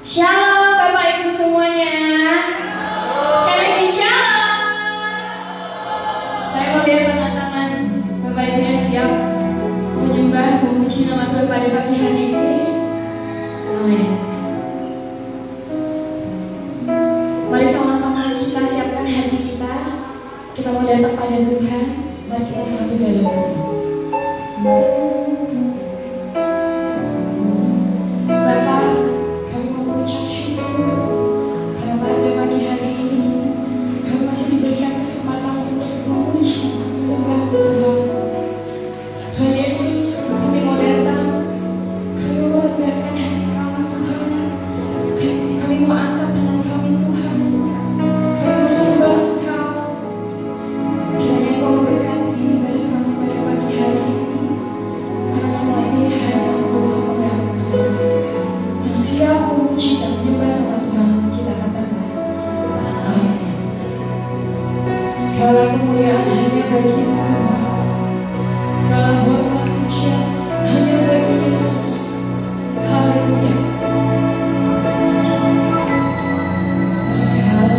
Shalom Bapak Ibu semuanya. Sekali lagi shalom. Saya mau lihat tangan-tangan Bapak Ibu yang siap menyembah, memuji nama Tuhan pada pagi hari ini. Amin. Mari sama-sama kita siapkan hati kita. Kita mau datang pada Tuhan. Mari kita satu dalam doa. Bapa, kami mau mengucap syukur karena pada pagi hari ini kami masih diberikan kesempatan untuk memuji, menyembah Tuhan. Tuhan Yesus, kami mau datang, kami mau rendahkan hati kami Tuhan. Kami mau angkat tangan kami Tuhan. Kami mau sembah Engkau. Kiranya Engkau memberkati ibadah kami pada pagi hari ini. Karena semua ini hanya untuk kemuliaan Tuhan. Yang siap memuji dan menyembah nama Tuhan, kita katakan amin. Segala kemuliaan hanya bagi Tuhan. Segala hormat pujian hanya bagi Yesus. Haleluya. Segala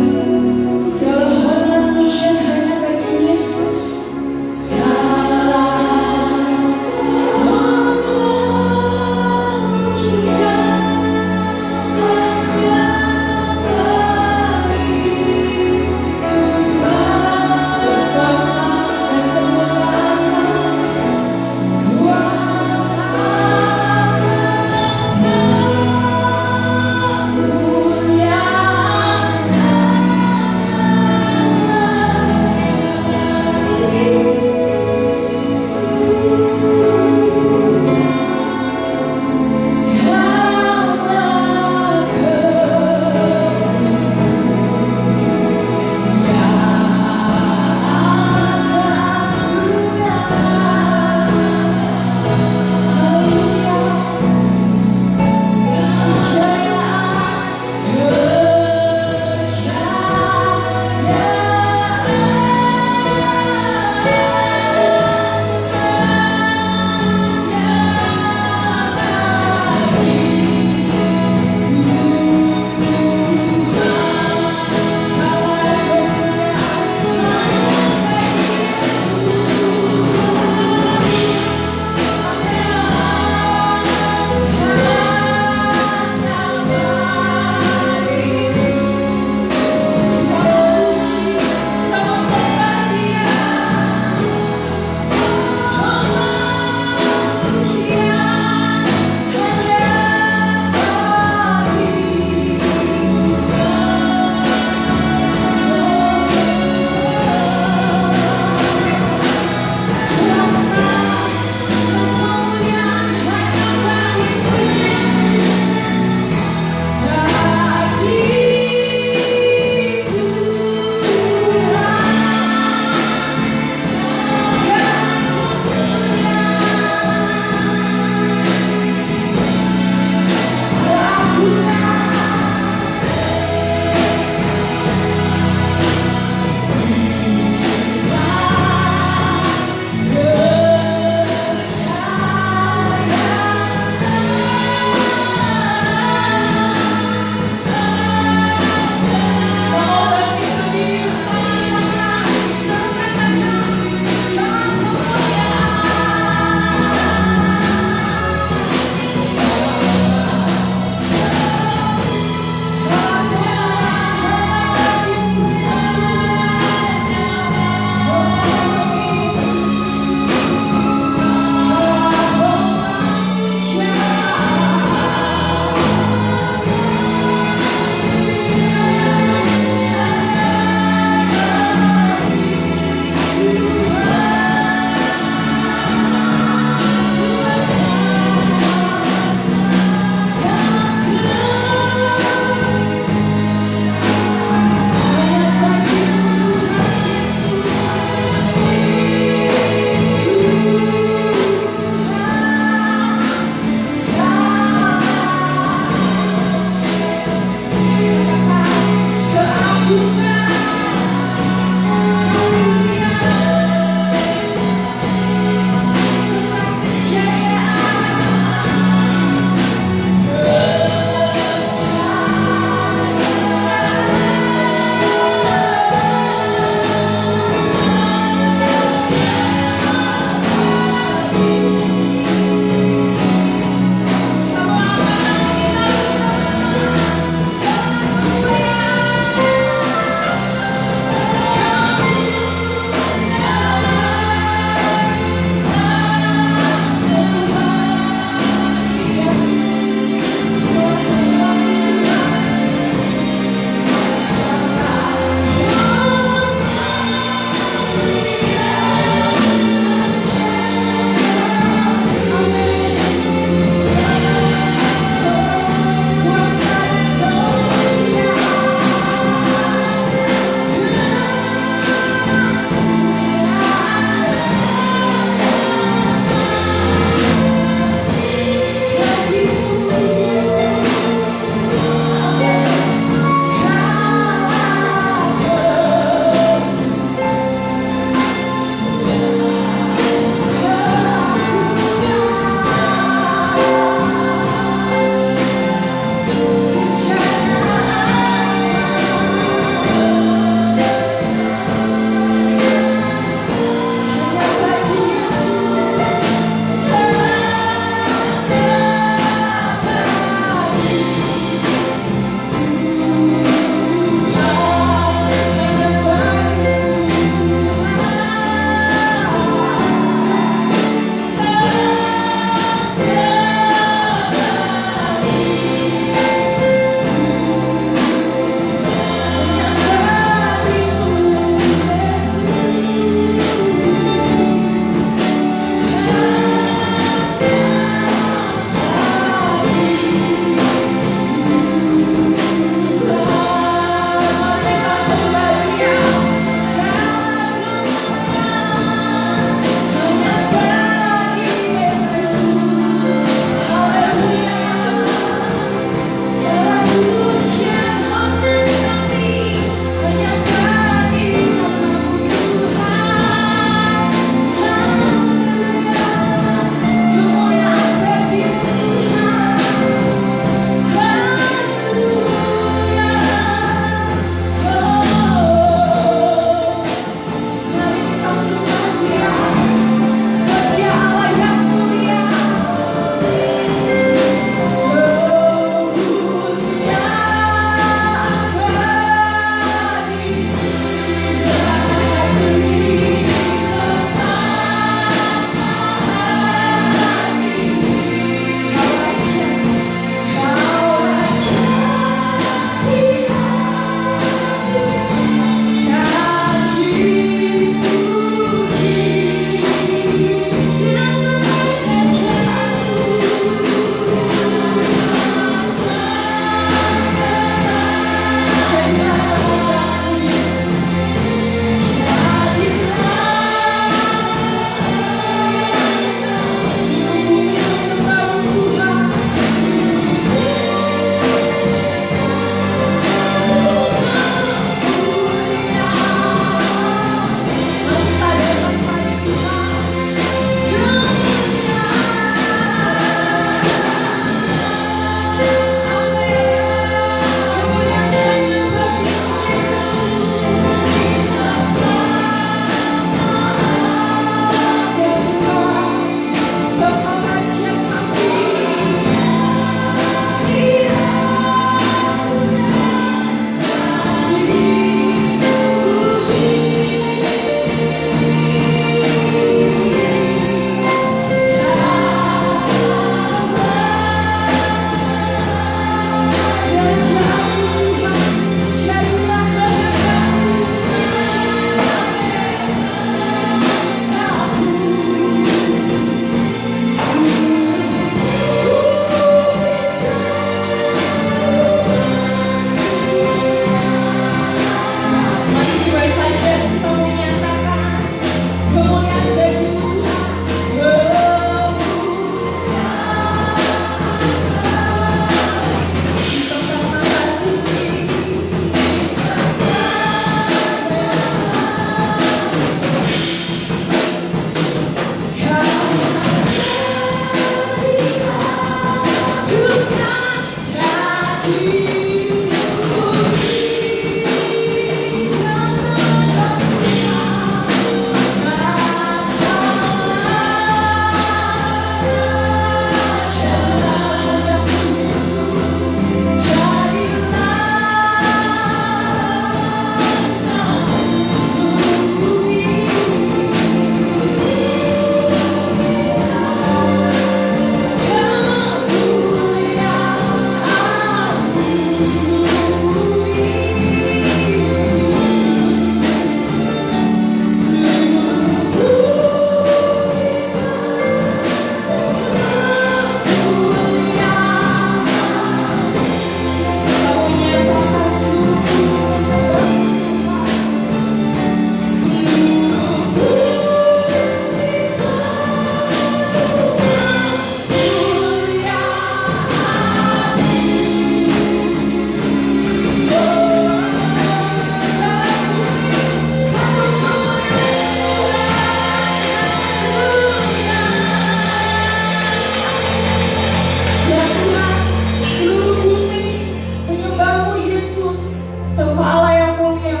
Kau Allah yang mulia,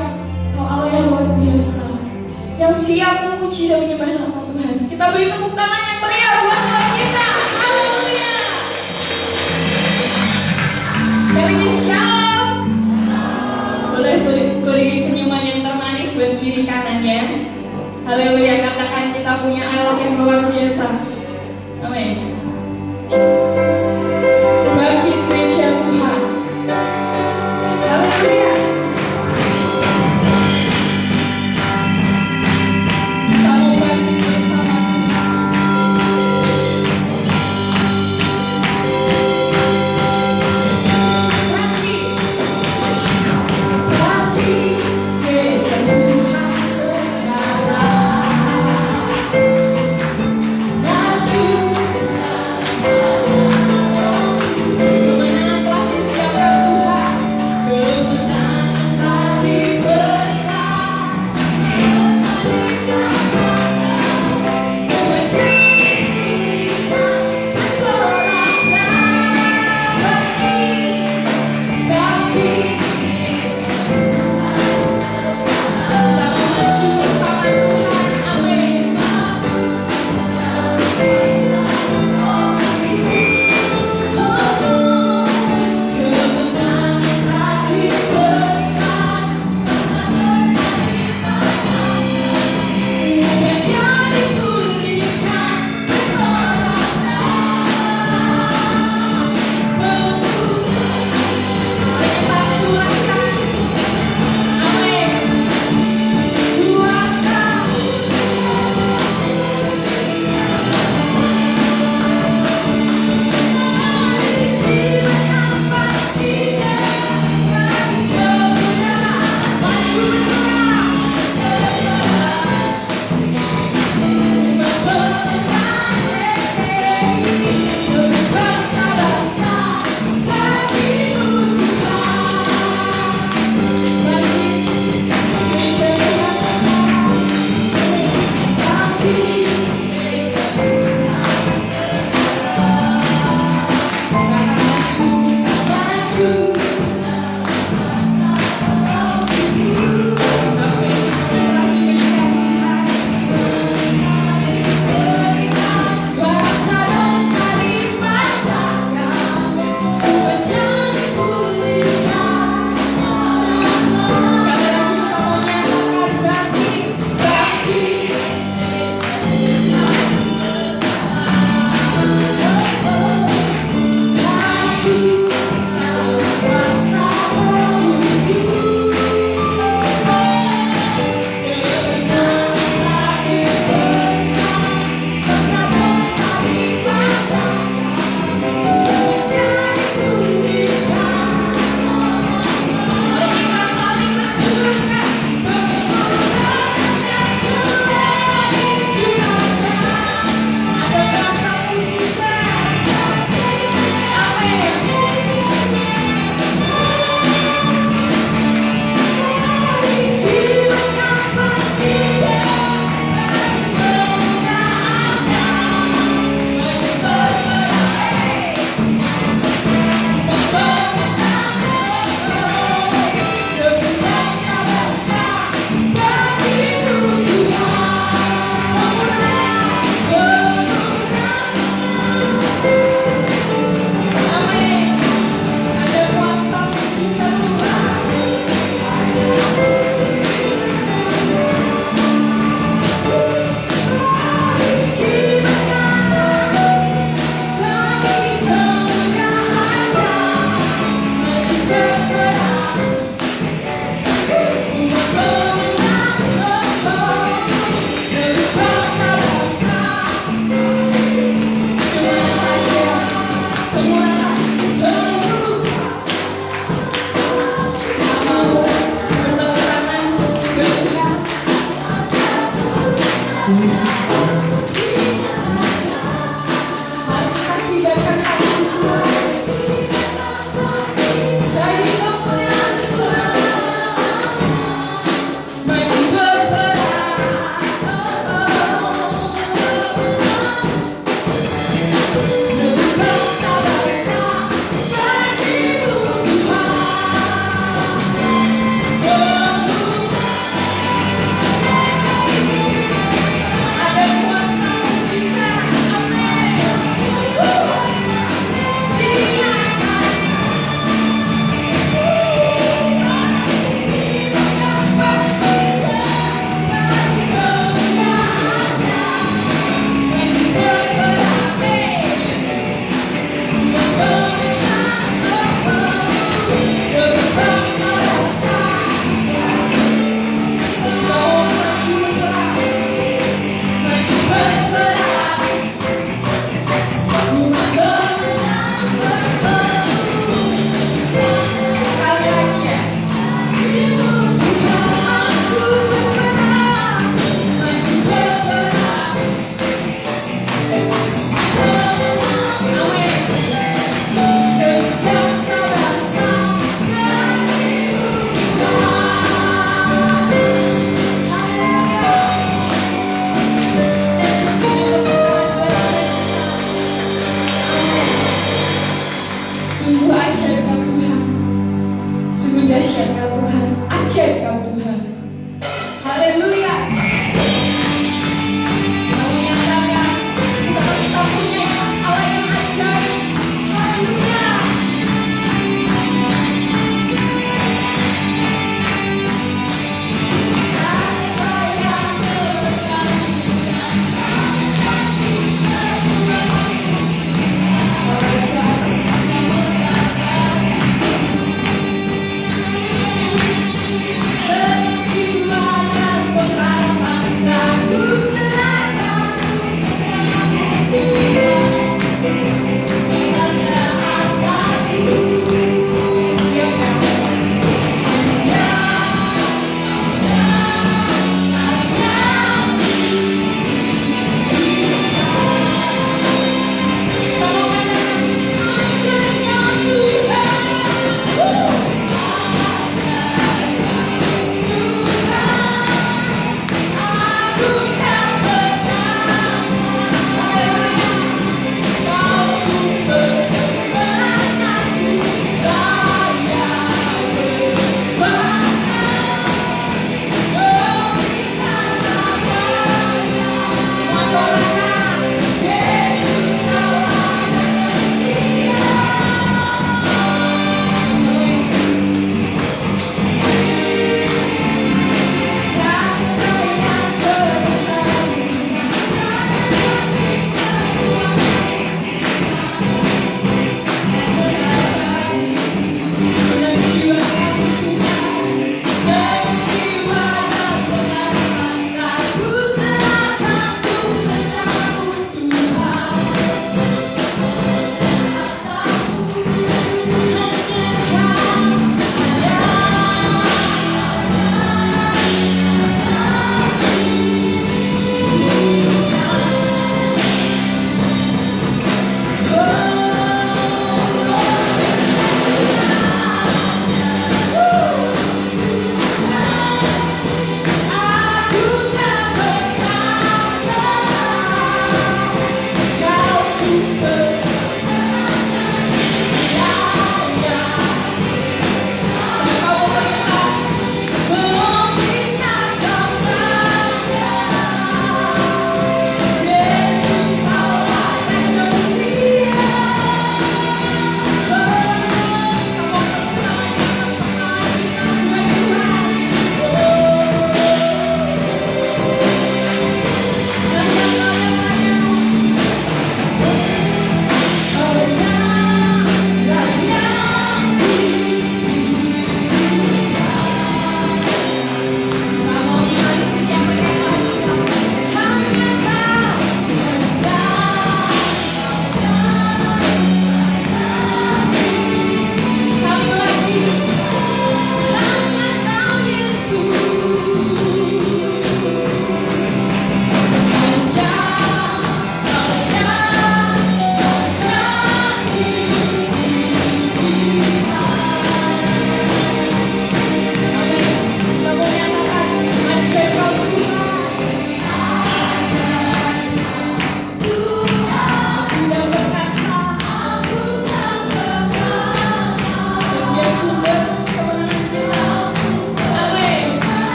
Kau Allah yang luar biasa, yang siap memuji dan menyembah nama Tuhan. Kita beri tepuk tangan yang meriah buat Tuhan kita. Haleluya. Sekali lagi shalom. Boleh beri senyuman yang termanis buat kiri kanannya. Haleluya, katakan kita punya Allah yang luar biasa. Amin. Bagi gereja Tuhan. Haleluya. Kita mau bangkit bersama Tuhan. Bangkit gereja Tuhan sekarang. Maju dengan dahsyat Kau Tuhan, ajaib Kau Tuhan. Haleluya. Kita menyatakan betapa kita punya Allah yang ajaib. Haleluya.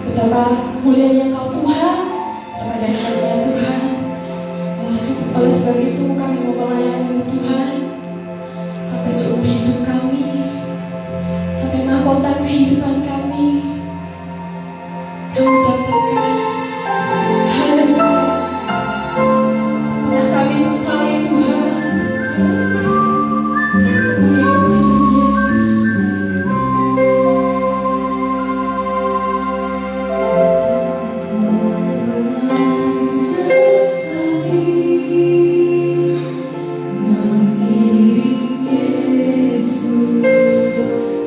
Betapa mulianya Engkau Tuhan, betapa dahsyatnya Tuhan. Oleh sebab itu kami mau melayani Tuhan sampai seumur hidup kami, sampai mahkota kehidupan kami dapatkan. Haleluya. Pernah kami sesali Tuhan untuk mengikuti Yesus.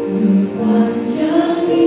Sepanjang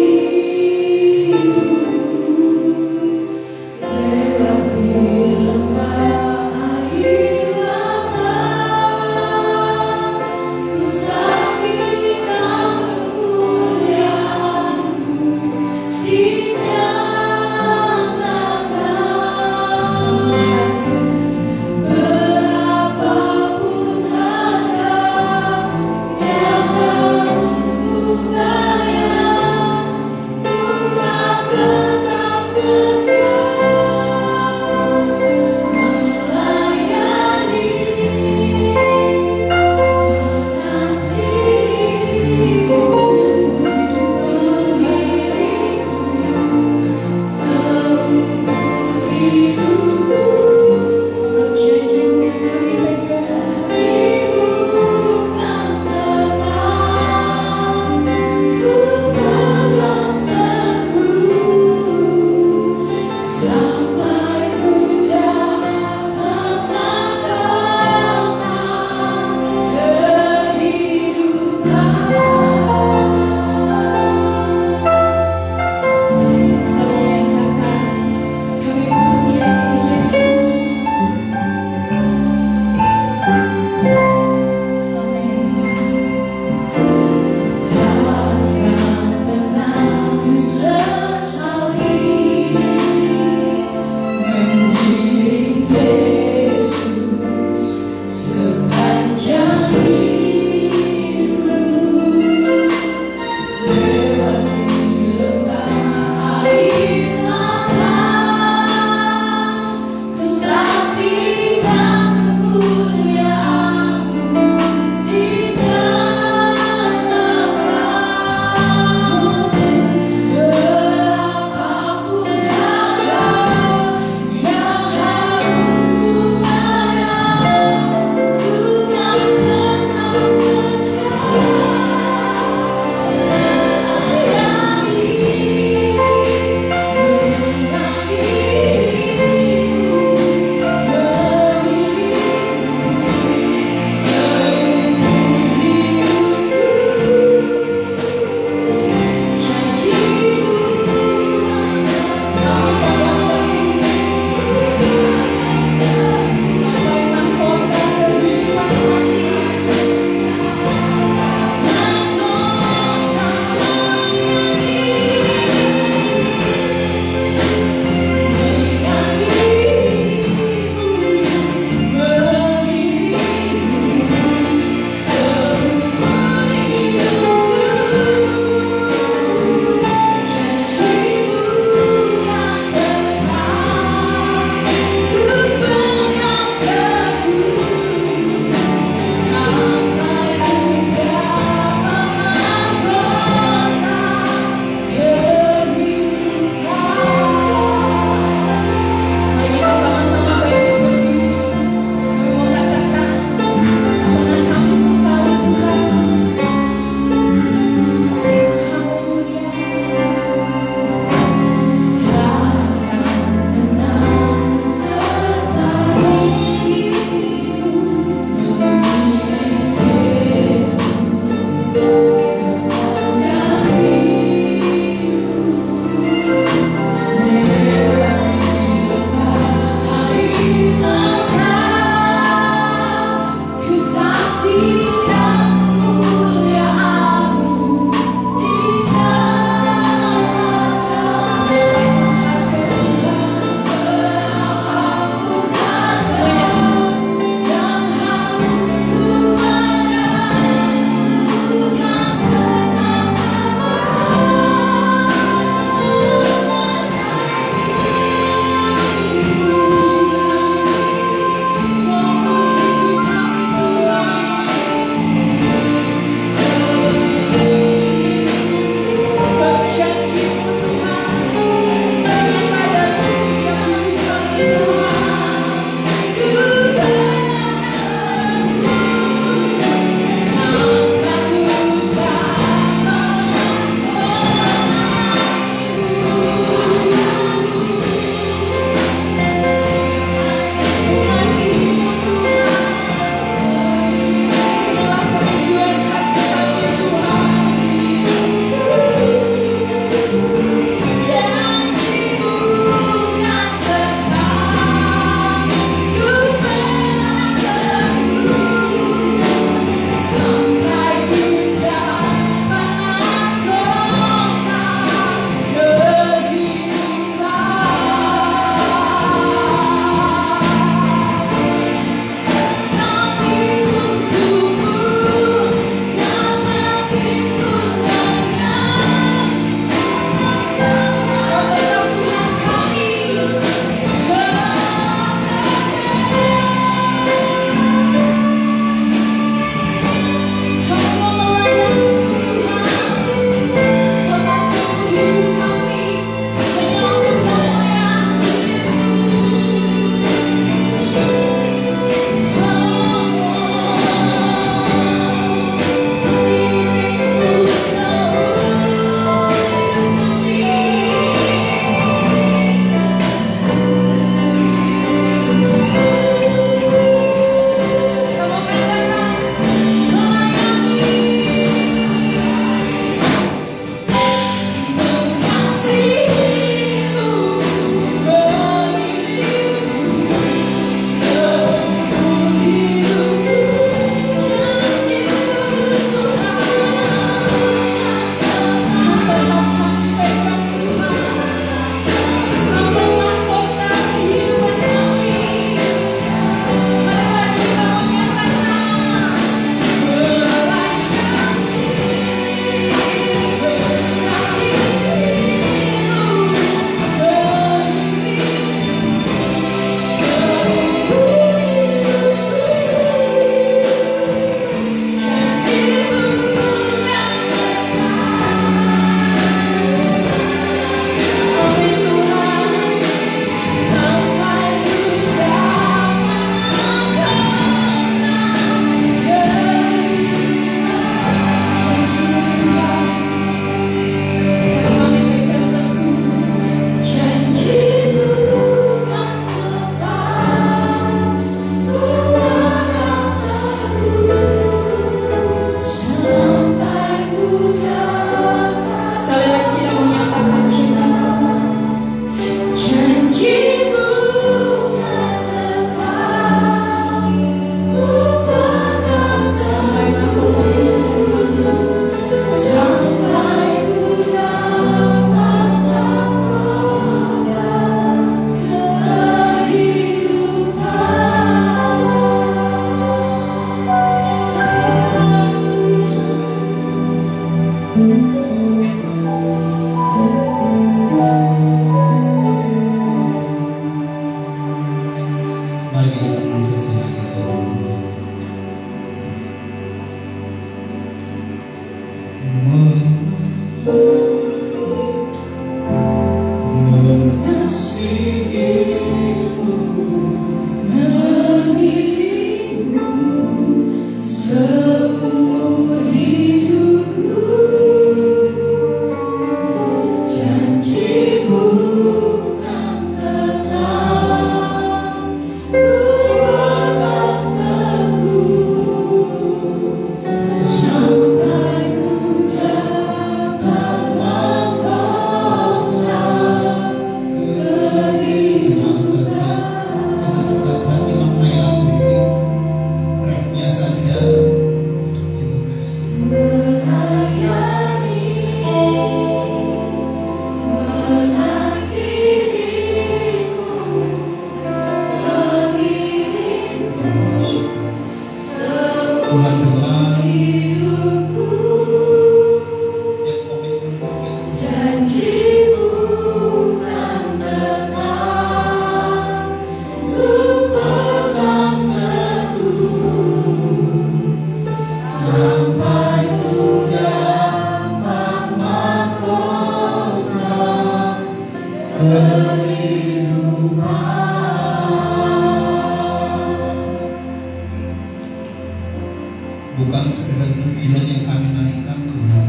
Bukan sekedar pujian yang kami naikkan Tuhan,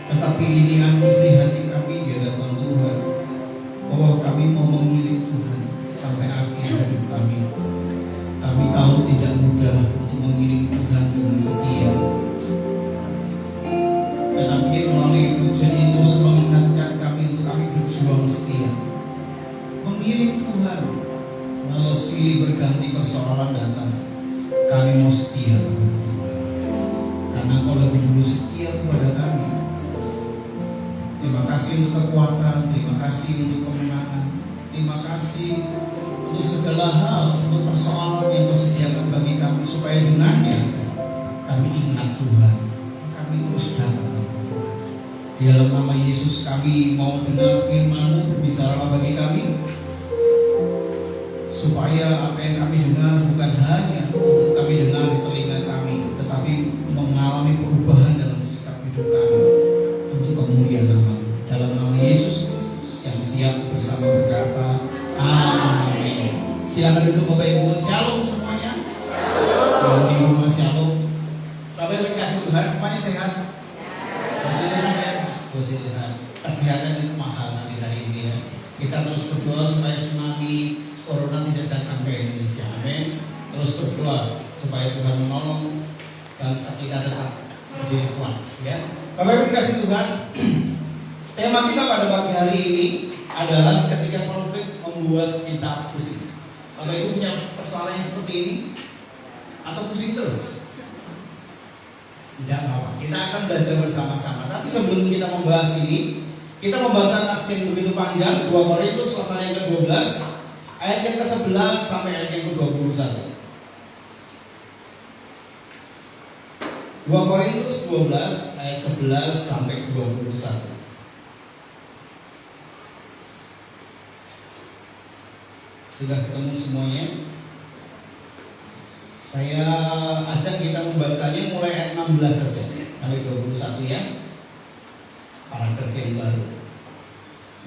tetapi ini isi hati kami di hadapan Tuhan, bahwa kami mau mengiring Tuhan sampai akhir hidup kami. Kami tahu tidak mudah untuk mengiring Tuhan dengan setia, tetapi melalui pujian itu mengingatkan kami untuk kami berjuang setia mengiring Tuhan. Walau silih berganti persoalan datang, kami mau setia kepada Tuhan, karena Kau lebih dulu setia kepada kami. Terima kasih untuk kekuatan, terima kasih untuk kemenangan, terima kasih untuk segala hal, untuk persoalan yang Kau sediakan bagi kami, supaya dengannya kami ingat Tuhan, kami terus datang kepada Tuhan. Di dalam nama Yesus kami mau dengar firman-Mu, berbicaralah bagi kami, supaya apa yang kami dengar bukan hanya untuk kami dengar di telinga kami, tetapi mengalami perubahan dalam sikap hidup kami untuk kemuliaan nama. Dalam nama Yesus Kristus yang siap bersama berkata, amin. Silakan duduk Bapak Ibu. Shalom semuanya. Shalom di rumah, shalom. Bapak Ibu kasih Tuhan, semuanya sehat. Puji Tuhan ya. Puji Tuhan. Kesehatan itu mahal nanti hari ini ya. Kita terus berdoa supaya tsunami Corona tidak datang ke Indonesia, amin. Terus berdoa supaya Tuhan menolong bangsa kita tetap berdiri kuat, ya. Bapak Ibu kasih Tuhan, tema kita pada pagi hari ini adalah ketika konflik membuat kita pusing. Bapak Ibu punya persoalannya seperti ini atau pusing terus? Tidak apa-apa, kita akan belajar bersama-sama. Tapi sebelum kita membahas ini, kita membaca teks yang begitu panjang, 2 Korintus pasal yang ke-12 ayat yang ke-11 sampai ayat yang ke-21. 2 Korintus 12 ayat 11 sampai 21. Sudah ketemu semuanya? Saya ajak kita membacanya mulai ayat 16 saja sampai 21 ya. Paragraf yang baru.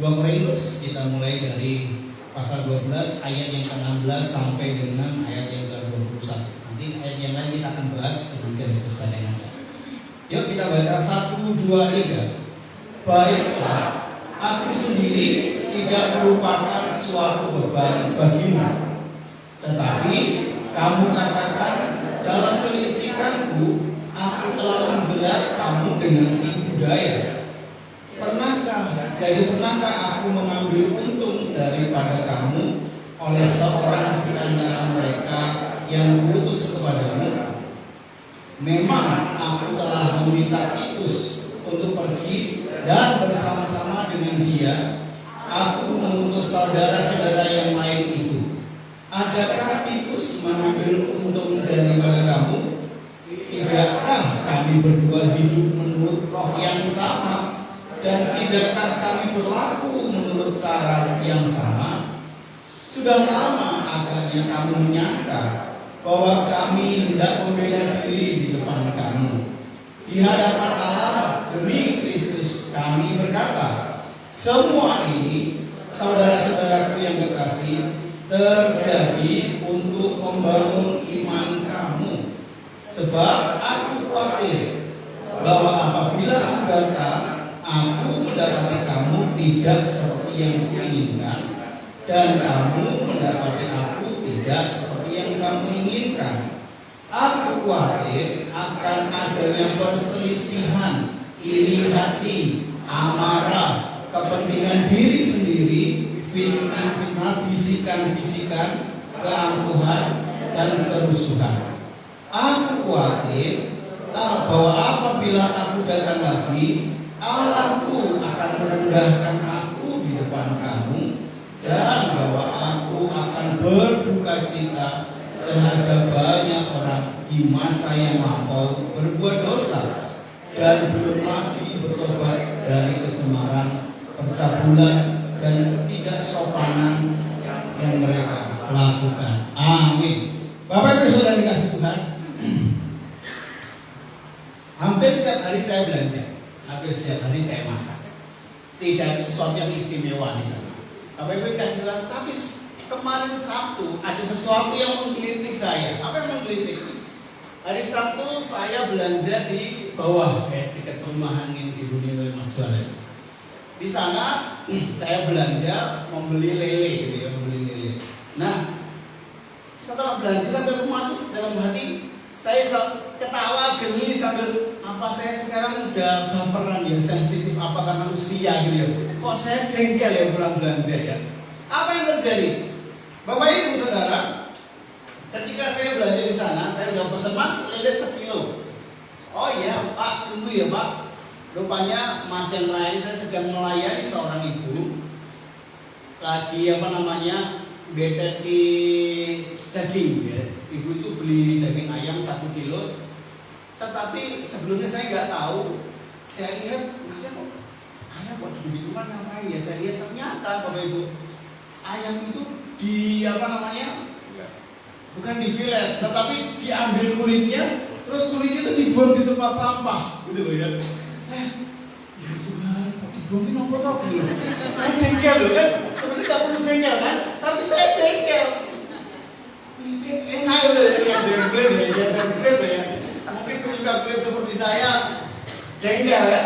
2 Korintus kita mulai dari pasal 12 ayat yang ke-16 sampai dengan ayat yang ke-21. Nanti ayat yang lain kita akan bahas dengan garis besar yang ada. Yuk kita baca 1, 2, 3. Baiklah, aku sendiri tidak merupakan suatu beban bagimu, tetapi kamu katakan dalam kelicikanku aku telah menjerat kamu dengan tipu daya. Pernahkah aku mengambil untung daripada kamu oleh seorang di antara mereka yang kuutus kepadamu? Memang aku telah meminta Titus untuk pergi dan bersama-sama dengan dia aku mengutus saudara-saudara yang lain itu. Adakah Titus mengambil untung daripada kamu? Tidakkah kami berdua hidup menurut roh yang sama? Dan tidakkah kami berlaku menurut cara yang sama? Sudah lama agaknya kamu menyangka bahwa kami hendak membela diri di depan kamu. Di hadapan Allah demi Kristus kami berkata, semua ini saudara-saudaraku yang kekasih, terjadi untuk membangun iman kamu. Sebab aku khawatir bahwa apabila aku datang, aku mendapati kamu tidak seperti yang kuinginkan, dan kamu mendapati aku tidak seperti yang kamu inginkan. Aku khawatir akan adanya perselisihan, iri hati, amarah, kepentingan diri sendiri, fitnah, bisikan-bisikan, keangkuhan, dan kerusuhan. Aku khawatir bahwa apabila aku datang lagi, Allahku akan merendahkan aku di depan kamu, dan bahwa aku akan berduka cita terhadap banyak orang di masa yang lampau berbuat dosa dan belum lagi bertobat dari kecemaran, percabulan, dan ketidaksopanan yang mereka lakukan. Amin. Bapak Ibu Saudara dikasih Tuhan, hampir setiap hari saya belanja, hampir setiap hari saya masak. Tidak ada sesuatu yang istimewa di sana. Bapak Ibu dikasih Tuhan, tapi kemarin Sabtu ada sesuatu yang menggelitik saya. Apa yang menggelitik? Hari Sabtu saya belanja di bawah, dekat perumahan yang dihuni oleh Mas Suara. Di sana saya belanja membeli lele, gitu ya, membeli lele. Nah, setelah belanja sampai rumah tuh dalam hati saya ketawa geli sambil apa saya sekarang udah baperan ya, sensitif apa karena usia gitu ya. Kok saya jengkel ya pulang belanja ya? Apa yang terjadi? Bapak Ibu Saudara, ketika saya belanja di sana, saya udah pesen Mas lele 1 kilo. Oh iya Pak, tunggu ya Pak. Rupanya Mas yang lain, saya sedang melayani seorang ibu lagi beda di daging ya. Ibu itu beli daging ayam 1 kilo. Tetapi sebelumnya saya nggak tahu. Saya lihat Masnya kok ayam kok begituan ngapain ya? Saya lihat ternyata Bapak Ibu, ayam itu bukan di filet, tetapi diambil kulitnya, terus kulitnya itu dibuang di tempat sampah, gitu loh ya. Saya, ya Tuhan, kok dibuangin apa toh gitu? Saya jengkel loh kan, sebenarnya nggak perlu jengkel kan, tapi saya jengkel. Kulitnya enak loh ya, yang template ya. Mungkin penyuka kulit seperti saya jengkel ya.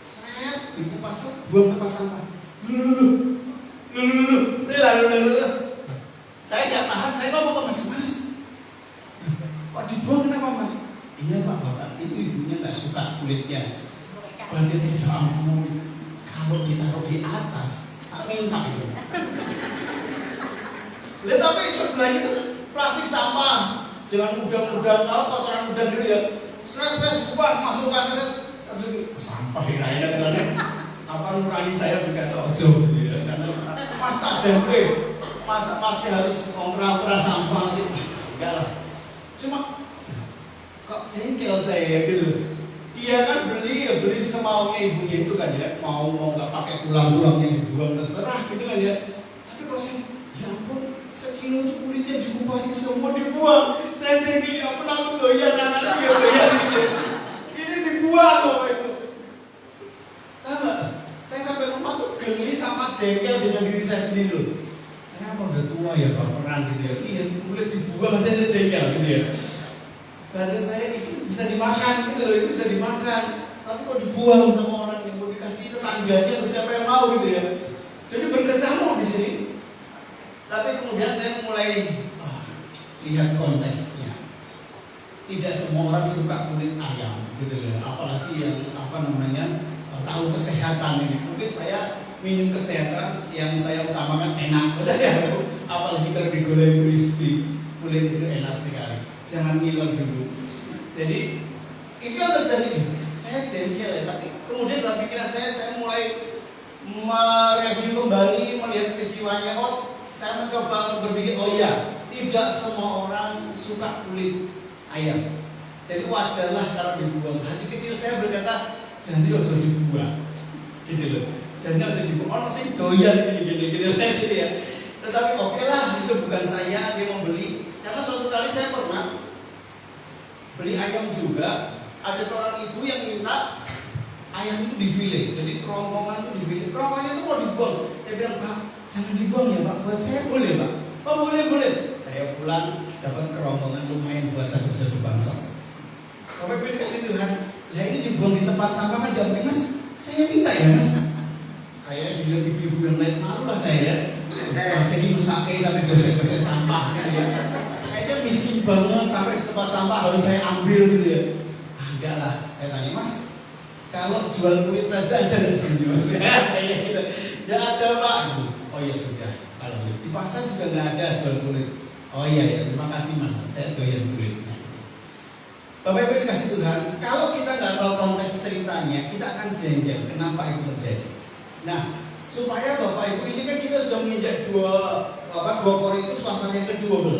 Saya dikupas, buang tempat sampah. Saya lalu terus. Saya nggak tahan, saya ngomong ke Mas, kok dibuang kenapa Mas? Iya Pak, Bapak itu ibunya nggak suka kulitnya. Berarti saya ya ampun, kalau ditaruh di atas, tak minta itu. Lihat tapi sebelahnya itu plastik sampah, jangan udang-udang kotoran udang gitu ya. Stres buang masuk kasir, sampah ini kan? Apa nurani saya berkata ojo gitu ya? Mas tak jemput. Masa pasti harus ngompral sampah gitu. Enggak lah. Cuma kok jengkel saya gitu. Dia kan beli semaunya ibunya itu kan ya. Mau nggak pakai tulang-tulangnya dibuang terserah gitu kan ya. Tapi kok saya, ya ampun, 1 kilo itu kulitnya dikupasi semua dibuang. Saya jengkel, ya ampun aku doyan anaknya doyan gitu. Ini dibuang Bapak Ibu. Tahu nggak? Saya sampai rumah tuh geli sama jengkel dengan diri saya sendiri loh. Saya udah tua ya baperan gitu ya, lihat kulit dibuang aja jengkel gitu ya. Badan saya itu bisa dimakan gitu loh, itu bisa dimakan. Tapi kok dibuang sama orang yang mau dikasih tetangganya atau siapa yang mau gitu ya. Jadi berkecamuk di sini. Tapi kemudian saya mulai lihat konteksnya. Tidak semua orang suka kulit ayam gitu loh, apalagi yang tahu kesehatan ini. Mungkin saya minum kesehatan yang saya utamakan enak, betul ya? Apalagi kalau digoreng crispy, kulit itu enak sekali. Jangan ngiler dulu. Jadi itu yang terjadi. Saya jengkel ya, tapi kemudian dalam pikiran saya mulai mereview kembali, melihat peristiwanya. Saya mencoba berpikir, oh iya, tidak semua orang suka kulit ayam. Jadi wajarlah kalau dibuang. Hati kecil saya berkata, jangan dibuang, gitu loh. Jadi harus dibuang, orang sih doyan gini gitu ya. Tetapi oke lah, itu bukan saya dia membeli. Karena suatu kali saya pernah beli ayam juga, ada seorang ibu yang minta ayam itu di file, jadi kerongkongan itu di file. Kerongkongannya itu mau dibuang dibuang. Saya bilang, Pak, jangan dibuang ya Pak, buat saya boleh Pak. Oh boleh. Saya pulang dapat kerongkongan lumayan buat satu bangsa. Bapak Ibu dikasih Tuhan, lah ini dibuang di tempat sampah kan jam 5, Mas. Saya minta ya Mas. Kayak dilihat ibu-ibu yang lain, malu lah saya. Saya ini musake sampai gosek-gosek sampah gitu ya. Kayaknya miskin banget sampai di tempat sampah harus saya ambil gitu ya. Enggak lah, saya tanya Mas, kalau jual kulit saja ada di sini Mas. Kayak gitu. Enggak ada Pak. Oh ya sudah. Kalau di pasar juga nggak ada jual kulit. Oh iya, terima kasih Mas. Saya doyan kulitnya. Bapak Ibu dikasih Tuhan, kalau kita nggak tahu konteks ceritanya, kita akan jengkel. Kenapa itu terjadi? Nah, supaya Bapak Ibu ini kan kita sudah menginjak 2 Korintus pasal yang ke-12.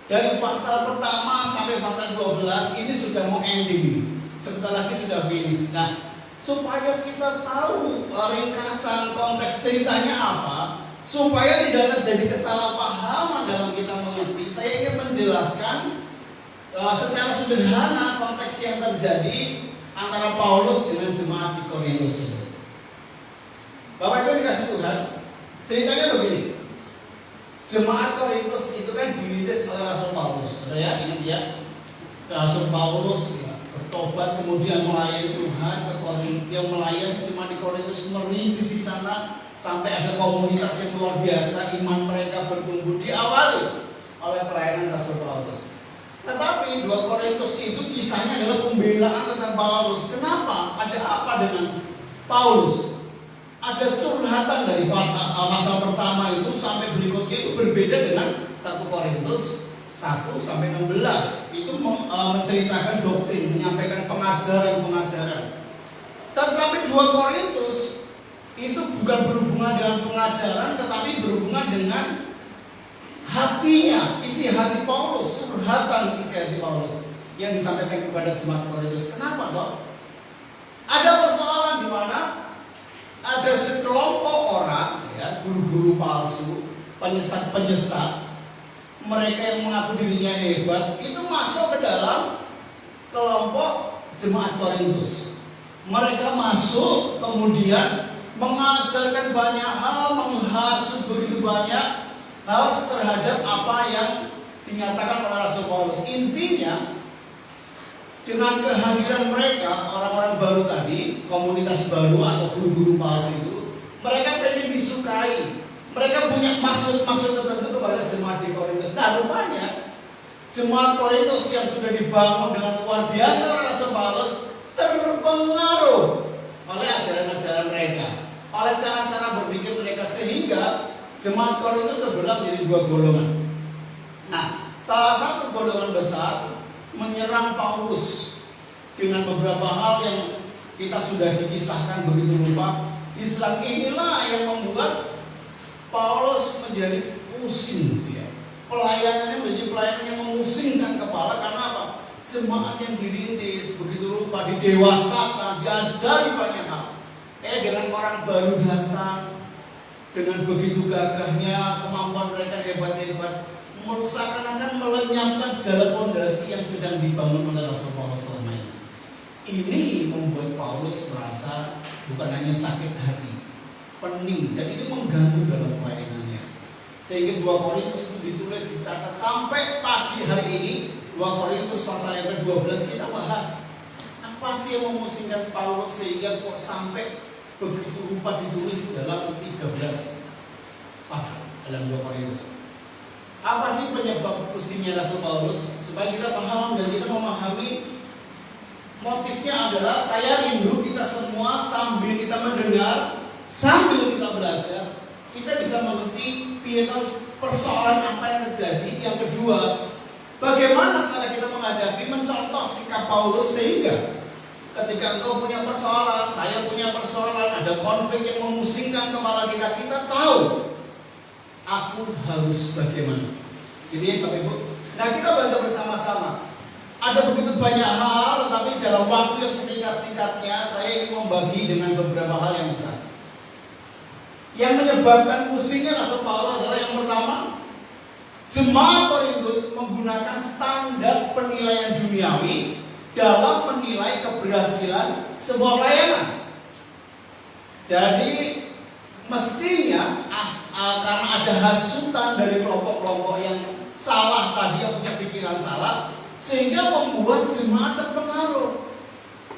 Dari pasal pertama sampai pasal 12 ini sudah mau ending. Sebentar lagi sudah finish. Nah, supaya kita tahu ringkasan konteks ceritanya apa, supaya tidak terjadi kesalahpahaman dalam kita mengerti, saya ingin menjelaskan secara sederhana konteks yang terjadi antara Paulus dengan jemaat di Korintus itu. Bapak Ibu dikasih Tuhan, ceritanya begini. Jemaat Korintus itu kan dirintis oleh Rasul Paulus. Saudara ya, ingat ya, Rasul Paulus ya, bertobat kemudian melayani Tuhan ke Korintus, dia melayani jemaat di Korintus, merintis di sana sampai ada komunitas yang luar biasa, iman mereka bertumbuh, diawali oleh pelayanan Rasul Paulus. Tetapi 2 Korintus itu kisahnya adalah pembelaan tentang Paulus. Kenapa? Ada apa dengan Paulus? Ada curhatan dari pasal pertama itu sampai berikutnya itu berbeda dengan 1 Korintus 1 sampai 16. Itu menceritakan doktrin, menyampaikan pengajaran. Tetapi 2 Korintus itu bukan berhubungan dengan pengajaran, tetapi berhubungan dengan hatinya, isi hati Paulus, curhatan isi hati Paulus yang disampaikan kepada jemaat Korintus. Kenapa toh? Ada persoalan di mana ada sekelompok orang, ya, guru-guru palsu, penyesat-penyesat, mereka yang mengaku dirinya hebat, itu masuk ke dalam kelompok jemaat Korintus. Mereka masuk kemudian mengajarkan banyak hal, menghasut begitu banyak hal terhadap apa yang dinyatakan oleh Rasul Paulus. Intinya, dengan kehadiran mereka, orang-orang baru tadi, komunitas baru atau guru-guru palsu itu, mereka pengen disukai. Mereka punya maksud-maksud tertentu kepada jemaat di Korintus. Nah, rupanya jemaat Korintus yang sudah dibangun dengan luar biasa oleh Rasul Paulus terpengaruh oleh ajaran-ajaran mereka, oleh cara-cara berpikir mereka, sehingga jemaat Korintus terbelah menjadi 2 golongan. Nah, salah satu golongan besar menyerang Paulus dengan beberapa hal yang kita sudah dikisahkan begitu rupa. Diserang inilah yang membuat Paulus menjadi pusing, ya. Pelayanannya menjadi pelayanan yang memusingkan kepala. Karena apa? Jemaat yang dirintis begitu rupa, didewasakan, diajari banyak hal. Dengan orang baru datang, dengan begitu gagahnya, kemampuan mereka hebat-hebat, seakan-akan melenyapkan segala fondasi yang sedang dibangun oleh Rasul Paulus selama ini. Ini membuat Paulus merasa bukan hanya sakit hati, pening, dan ini mengganggu dalam pelayanannya. Sehingga 2 Korintus itu ditulis, dicatat sampai pagi hari ini. 2 Korintus pasal yang ke-12 kita bahas apa sih yang memusingkan Paulus sehingga kok sampai begitu rupa ditulis dalam 13 pasal dalam 2 Korintus. Apa sih penyebab pusingnya Rasul Paulus? Supaya kita paham dan kita memahami, motifnya adalah saya rindu kita semua sambil kita mendengar, sambil kita belajar, kita bisa mengerti persoalan apa yang terjadi. Yang kedua, bagaimana cara kita menghadapi, mencontoh sikap Paulus, sehingga ketika engkau punya persoalan, saya punya persoalan, ada konflik yang memusingkan kepala kita, kita tahu aku harus bagaimana. Gitu ya Bapak Ibu. Nah, kita belajar bersama-sama. Ada begitu banyak hal, tetapi dalam waktu yang sesingkat-singkatnya saya ingin membagi dengan beberapa hal yang besar. Yang menyebabkan pusingnya Rasul Paulus adalah yang pertama, jemaat Korintus menggunakan standar penilaian duniawi dalam menilai keberhasilan sebuah pelayanan. Jadi mestinya karena ada hasutan dari kelompok-kelompok yang salah tadi, yang punya pikiran salah, sehingga membuat jemaat terpengaruh,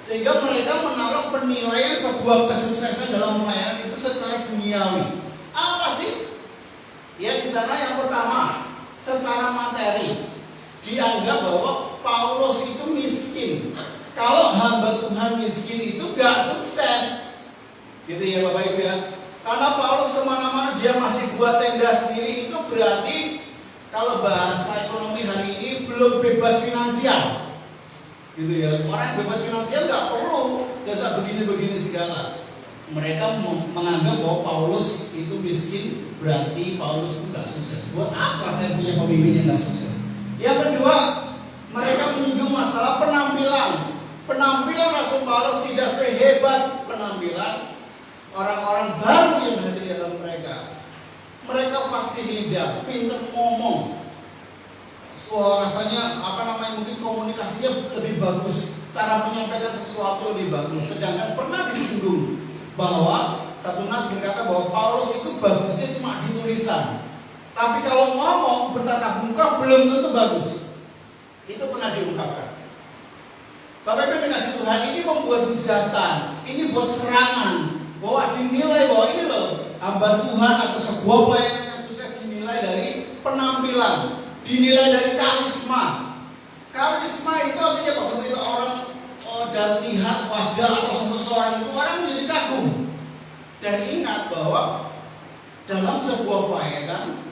sehingga mereka menaruh penilaian sebuah kesuksesan dalam pelayanan itu secara duniawi. Apa sih? Ya, di sana yang pertama, secara materi dianggap bahwa Paulus itu miskin. Kalau hamba Tuhan miskin itu gak sukses, gitu ya Bapak Ibu ya. Karena Paulus kemana-mana dia masih buat tenda sendiri, itu berarti kalau bahasa ekonomi hari ini belum bebas finansial, gitu ya. Orang yang bebas finansial nggak perlu data begini-begini segala. Mereka menganggap bahwa Paulus itu miskin, berarti Paulus itu nggak sukses. Buat apa saya punya pemimpin yang nggak sukses? Yang kedua, mereka menyinggung masalah penampilan. Penampilan Rasul Paulus tidak sehebat penampilan orang-orang baru yang hadir di dalam mereka. Mereka fasih lidah, pintar ngomong. Rasanya mungkin komunikasinya lebih bagus, cara menyampaikan sesuatu lebih bagus. Sedangkan pernah disinggung bahwa satu nas berkata bahwa Paulus itu bagusnya cuma di tulisan, tapi kalau ngomong bertatap muka belum tentu bagus. Itu pernah diungkapkan. Bapak Ibu yang dikasihi Tuhan, ini membuat hujatan, ini buat serangan, bahwa dinilai bahwa ini loh hamba Tuhan atau sebuah pelayanan yang sukses dinilai dari penampilan, dinilai dari karisma. Karisma itu artinya apa? Ketika orang dan lihat wajah atau seseorang itu, orang menjadi kagum. Dan ingat bahwa dalam sebuah pelayanan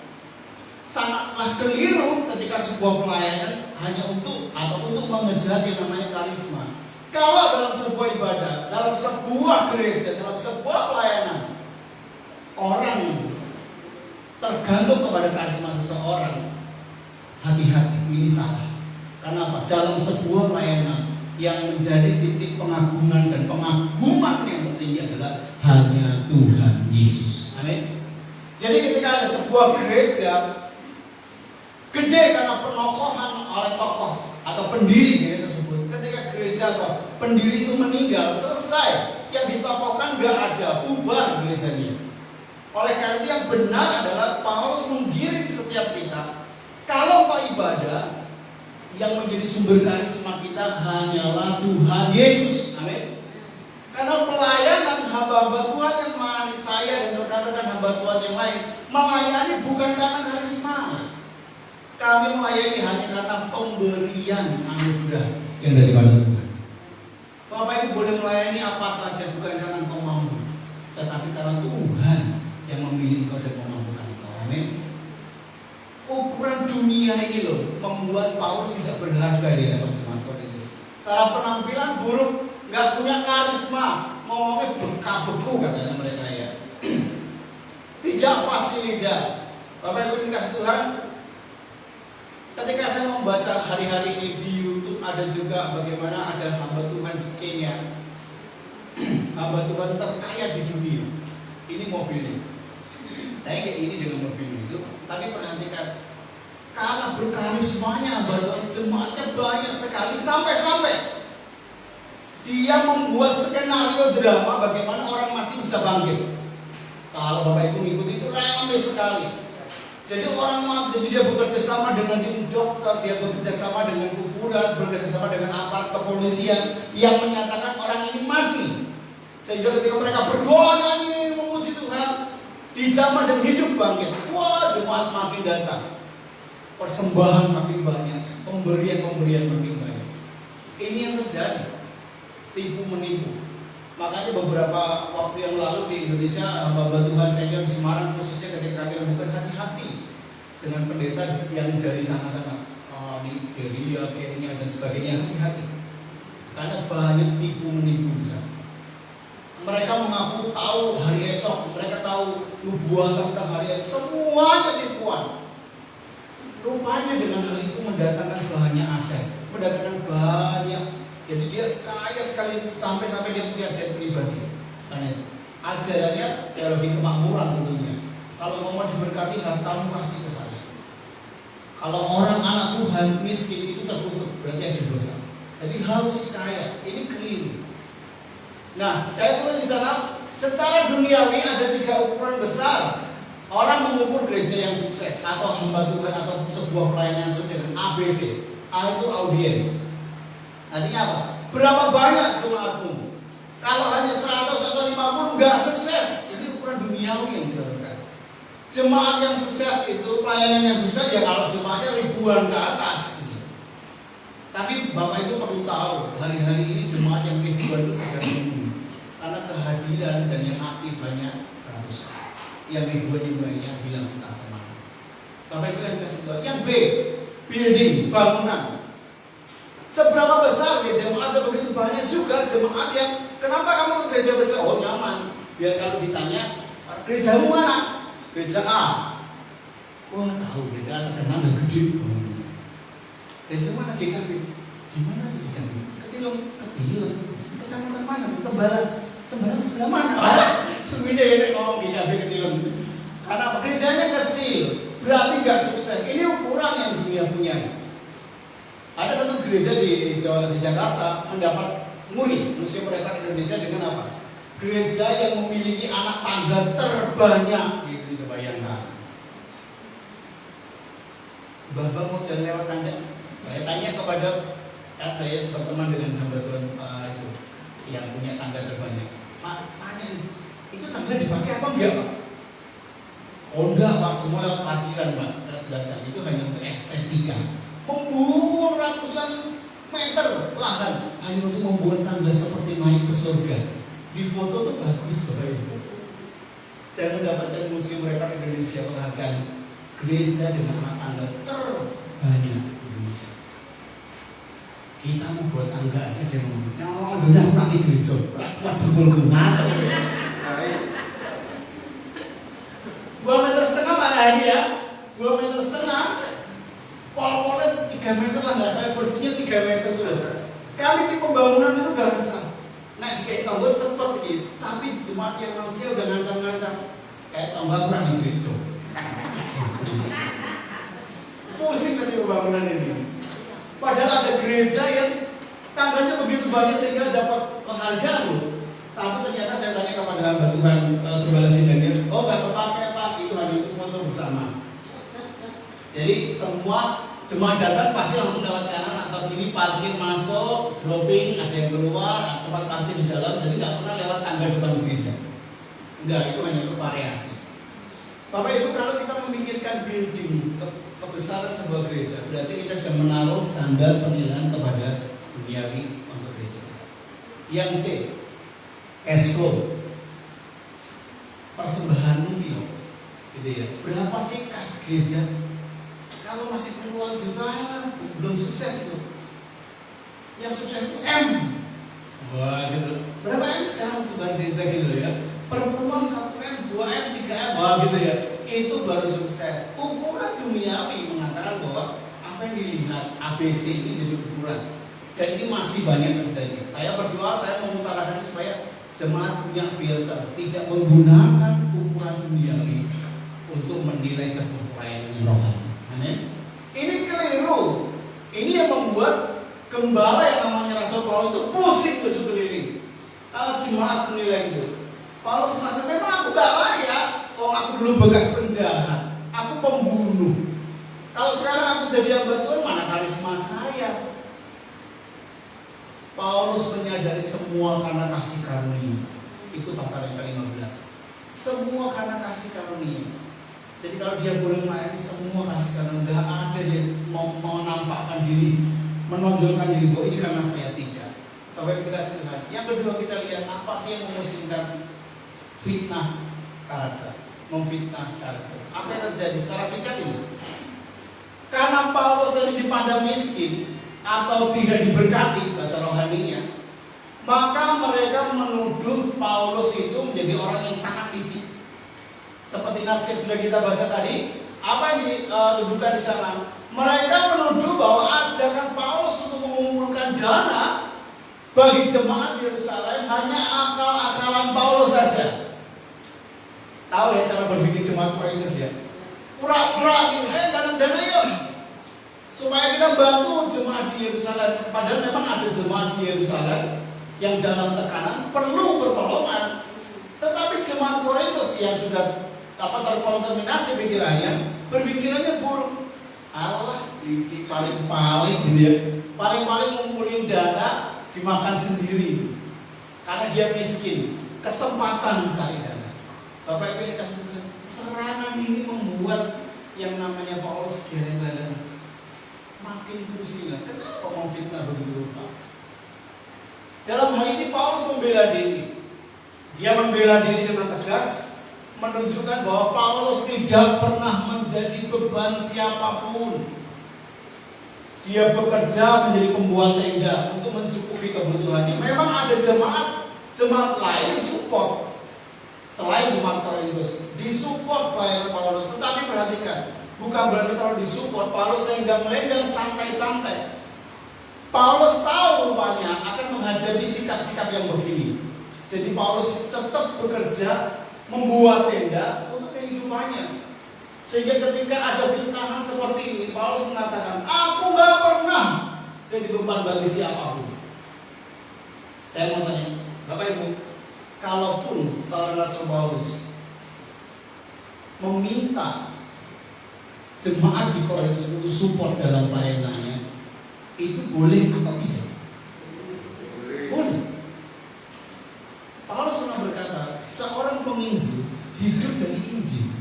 sangatlah keliru ketika sebuah pelayanan hanya untuk mengejar yang namanya karisma. Kalau dalam sebuah ibadah, dalam sebuah gereja, dalam sebuah pelayanan, orang tergantung kepada karisma seseorang, hati-hati, ini salah. Karena apa? Dalam sebuah pelayanan yang menjadi titik pengagungan dan pengagungan yang tertinggi adalah hanya Tuhan Yesus. Amin. Jadi ketika ada sebuah gereja gede karena penokohan oleh tokoh atau pendiri gereja tersebut, ketika gereja atau pendiri itu meninggal, selesai, yang ditokohkan gak ada, bubar gerejanya. Oleh karena itu yang benar adalah Paulus menggiring setiap kita, kalau mau ibadah, yang menjadi sumber karisma kita hanyalah Tuhan Yesus. Amin. Karena pelayanan hamba-hamba Tuhan yang melayani saya dan rekan-rekan hamba Tuhan yang lain, melayani bukan karena karisma. Kami melayani hanya karena pemberian anugerah yang daripada Tuhan. Bapak Ibu boleh melayani apa saja bukan karena engkau mampu, tetapi karena Tuhan yang memilih engkau dan memampukan engkau. Amin. Ukuran dunia ini loh membuat Paulus tidak berharga di hadapan jemaat Korintus. Secara penampilan buruk, nggak punya karisma, ngomongnya beka-beku katanya mereka ya. Tidak fasih lidah. Bapak Ibu dikasih Tuhan, ketika saya membaca hari-hari ini di YouTube, ada juga bagaimana ada hamba Tuhan di Kenya, hamba Tuhan terkaya di dunia. Ini mobilnya. Saya kayak ini dengan mobil itu, tapi perhatikan, karena berkarismanya bahwa jemaatnya banyak sekali, sampai-sampai dia membuat skenario drama bagaimana orang mati bisa bangkit. Kalau Bapak Ibu ngikuti itu ramai sekali. Jadi orang mati, jadi dia bekerja sama dengan tim dokter, dia bekerja sama dengan kuburan, bekerja sama dengan aparat kepolisian yang menyatakan orang ini mati. Sehingga ketika mereka berdoa nyanyi memuji Tuhan, dijamah dan hidup bangkit. Wah, jemaat makin datang, persembahan makin banyak, pemberian makin banyak. Ini yang terjadi, tipu menipu. Makanya beberapa waktu yang lalu di Indonesia, hamba Tuhan saya di Semarang khususnya ketika kami bukan hati-hati dengan pendeta yang dari sana-sana, Nigeria, Kenya dan sebagainya, hati-hati. Karena banyak tipu menipu di sana. Mereka mengaku tahu hari esok, mereka tahu nubuatan tentang hari esok, semuanya tipuan. Rupanya dengan hal itu mendatangkan banyak aset, mendatangkan banyak. Jadi dia kaya sekali sampai dia punya jet pribadi. Karena itu ajarannya teologi kemakmuran tentunya. Kalau mau diberkati hartamu kasih ke saya. Kalau orang anak Tuhan miskin itu terkutuk, berarti ada dosa. Jadi harus kaya. Ini keliru. Nah, saya tulis di sana Secara duniawi ada 3 ukuran besar. Orang mengukur gereja yang sukses atau hamba Tuhan atau sebuah pelayanan seperti dengan ABC. A itu audiens. Artinya apa? Berapa banyak jemaatmu? Kalau hanya 100 atau 50 nggak sukses. Ini ukuran duniawi yang kita lakukan. Jemaat yang sukses itu, pelayanan yang sukses ya kalau jemaatnya ribuan ke atas. Tapi Bapak Ibu perlu tahu, hari-hari ini jemaat yang ribuan itu sedang menunggu. Karena kehadiran dan yang aktif hanya ratusan. Yang ribuan jumlahnya hilang entah kemana. Bapak Ibu yang kasih tahu. Yang B, building, bangunan. Seberapa besar gereja jemaat? Ada begitu banyak juga jemaat yang kenapa kamu ke gereja besar? Oh nyaman. Biar kalau ditanya gerejamu mana? Gereja A. Wah tahu gereja A terkenal dan gede. Gereja mana GKB? Di mana tuh GKB? Ketilung. Kecamatan mana? Tembalang sebelah mana? Semuanya ini ngomong GKB Ketilung. Karena gerejanya kecil, berarti nggak sukses. Ini ukuran yang dunia punya. Ada satu gereja di Jakarta mendapat MURI, Museum Rekor Indonesia, dengan apa? Gereja yang memiliki anak tangga terbanyak di Indonesia. Bayangkan. Bapak mau jalan lewat tangga? Saya tanya kepada, kan saya berteman dengan hamba Tuhan itu yang punya tangga terbanyak. Pak, tanya itu tangga dipakai apa enggak Pak? Oh enggak Pak, semua lewat parkiran Pak. Dan itu hanya untuk estetika. Membuang ratusan meter lahan hanya untuk membuat tangga seperti naik ke surga. Di foto tuh bagus Bapak Ibu. Dan mendapatkan Museum Rekor Indonesia penghargaan gereja dengan anak tangga terbanyak di Indonesia. Kita mau buat tangga aja dia ngomong, "Nah, dunia aku nanti gereja." Waduh, gulungan. 2,5 meter Pak Hari ya. 2,5 meter. Pol-polnya 3 meter lah, nggak sampai bersihnya 3 meter tuh. Kami di pembangunan itu udah resah. Nah kayak tangga cepet gitu, tapi jemaat yang manusia udah ngancam-ngancam. Kayak tangga kurang di gereja. Pusing nanti pembangunan ini. Padahal ada gereja yang tangganya begitu banyak sehingga dapat penghargaan loh. Tapi ternyata saya tanya kepada hamba Tuhan Gembala Sidangnya, oh nggak kepake Pak, itu hanya untuk foto bersama. Jadi semua jemaat datang pasti langsung lewat kanan atau kiri, parkir masuk, dropping, ada yang keluar, tempat parkir di dalam, jadi nggak pernah lewat tangga depan gereja. Enggak, itu hanya untuk variasi. Bapak Ibu, kalau kita memikirkan building kebesaran sebuah gereja, berarti kita sudah menaruh standar penilaian kepada duniawi untuk gereja. Yang C, cash flow, persembahan mungkin, gitu ya. Berapa sih kas gereja? Kalau masih puluhan juta, belum sukses itu. Yang sukses itu M. Wah, gitu. Berapa M sekarang sebuah gereja gitu ya? Perpuluhan 1M, 2M, 3M, wah gitu ya. Itu baru sukses. Ukuran duniawi mengatakan bahwa apa yang dilihat ABC ini jadi ukuran. Dan ini masih banyak terjadi. Saya berdoa, saya mengutarakan supaya jemaat punya filter, tidak menggunakan ukuran duniawi untuk menilai sebuah pelayanan rohani. Amin. Ini keliru. Ini yang membuat gembala yang namanya Rasul Paulus itu pusing baju keliling. Kalau jemaat menilai itu, Paulus merasa memang aku gak layak. Oh, aku dulu bekas penjahat, aku pembunuh. Kalau sekarang aku jadi hamba Tuhan, mana karisma saya? Paulus menyadari semua karena kasih karunia. Itu pasal yang ke-15. Semua karena kasih karunia. Jadi kalau dia boleh melayani semua kasih karunia, nggak ada dia mau menampakkan diri, menonjolkan diri bahwa ini karena saya tidak. Bapak Ibu kasih Tuhan. Yang kedua kita lihat apa sih yang memusingkan fitnah karakter, memfitnah karakter. Apa yang terjadi secara singkat ini? Karena Paulus tadi dipandang miskin atau tidak diberkati bahasa rohaninya, maka mereka menuduh Paulus itu menjadi orang yang sangat licik. Seperti nas yang sudah kita baca tadi, apa yang dituduhkan di sana? Mereka menuduh bahwa ajaran Paulus untuk mengumpulkan dana bagi jemaat Yerusalem hanya akal-akalan Paulus saja. Tahu ya cara berpikir jemaat Korintus ya? Pura-pura gitu, dana yuk, supaya kita bantu jemaat di Yerusalem. Padahal memang ada jemaat di Yerusalem yang dalam tekanan perlu pertolongan. Tetapi jemaat Korintus yang sudah terkontaminasi pikirannya, berpikirannya buruk. Allah licik paling-paling gitu ya, paling-paling ngumpulin dana dimakan sendiri karena dia miskin, kesempatan cari dana. Bapak Ibu kasih serangan ini membuat yang namanya Paulus kira-kira makin pusing. Kenapa memfitnah begitu rupa? Dalam hal ini Paulus membela diri. Dia membela diri dengan tegas, menunjukkan bahwa Paulus tidak pernah menjadi beban siapapun. Dia bekerja menjadi pembuat tenda untuk mencukupi kebutuhannya. Memang ada jemaat lain yang support selain jemaat Korintus, disupport pelayanan Paulus. Tetapi perhatikan, bukan berarti kalau disupport Paulus lenggang-lenggang santai-santai. Paulus tahu rupanya akan menghadapi sikap-sikap yang begini. Jadi Paulus tetap bekerja membuat tenda untuk kehidupannya. Sehingga ketika ada fitnahan seperti ini, Paulus mengatakan, aku gak pernah jadi beban bagi siapapun. Saya mau tanya, Bapak Ibu, kalaupun seorang Rasul Paulus meminta jemaat di Korintus untuk support dalam pelayanannya, itu boleh atau tidak? Boleh. Paulus pernah berkata, seorang penginjil hidup dari Injil.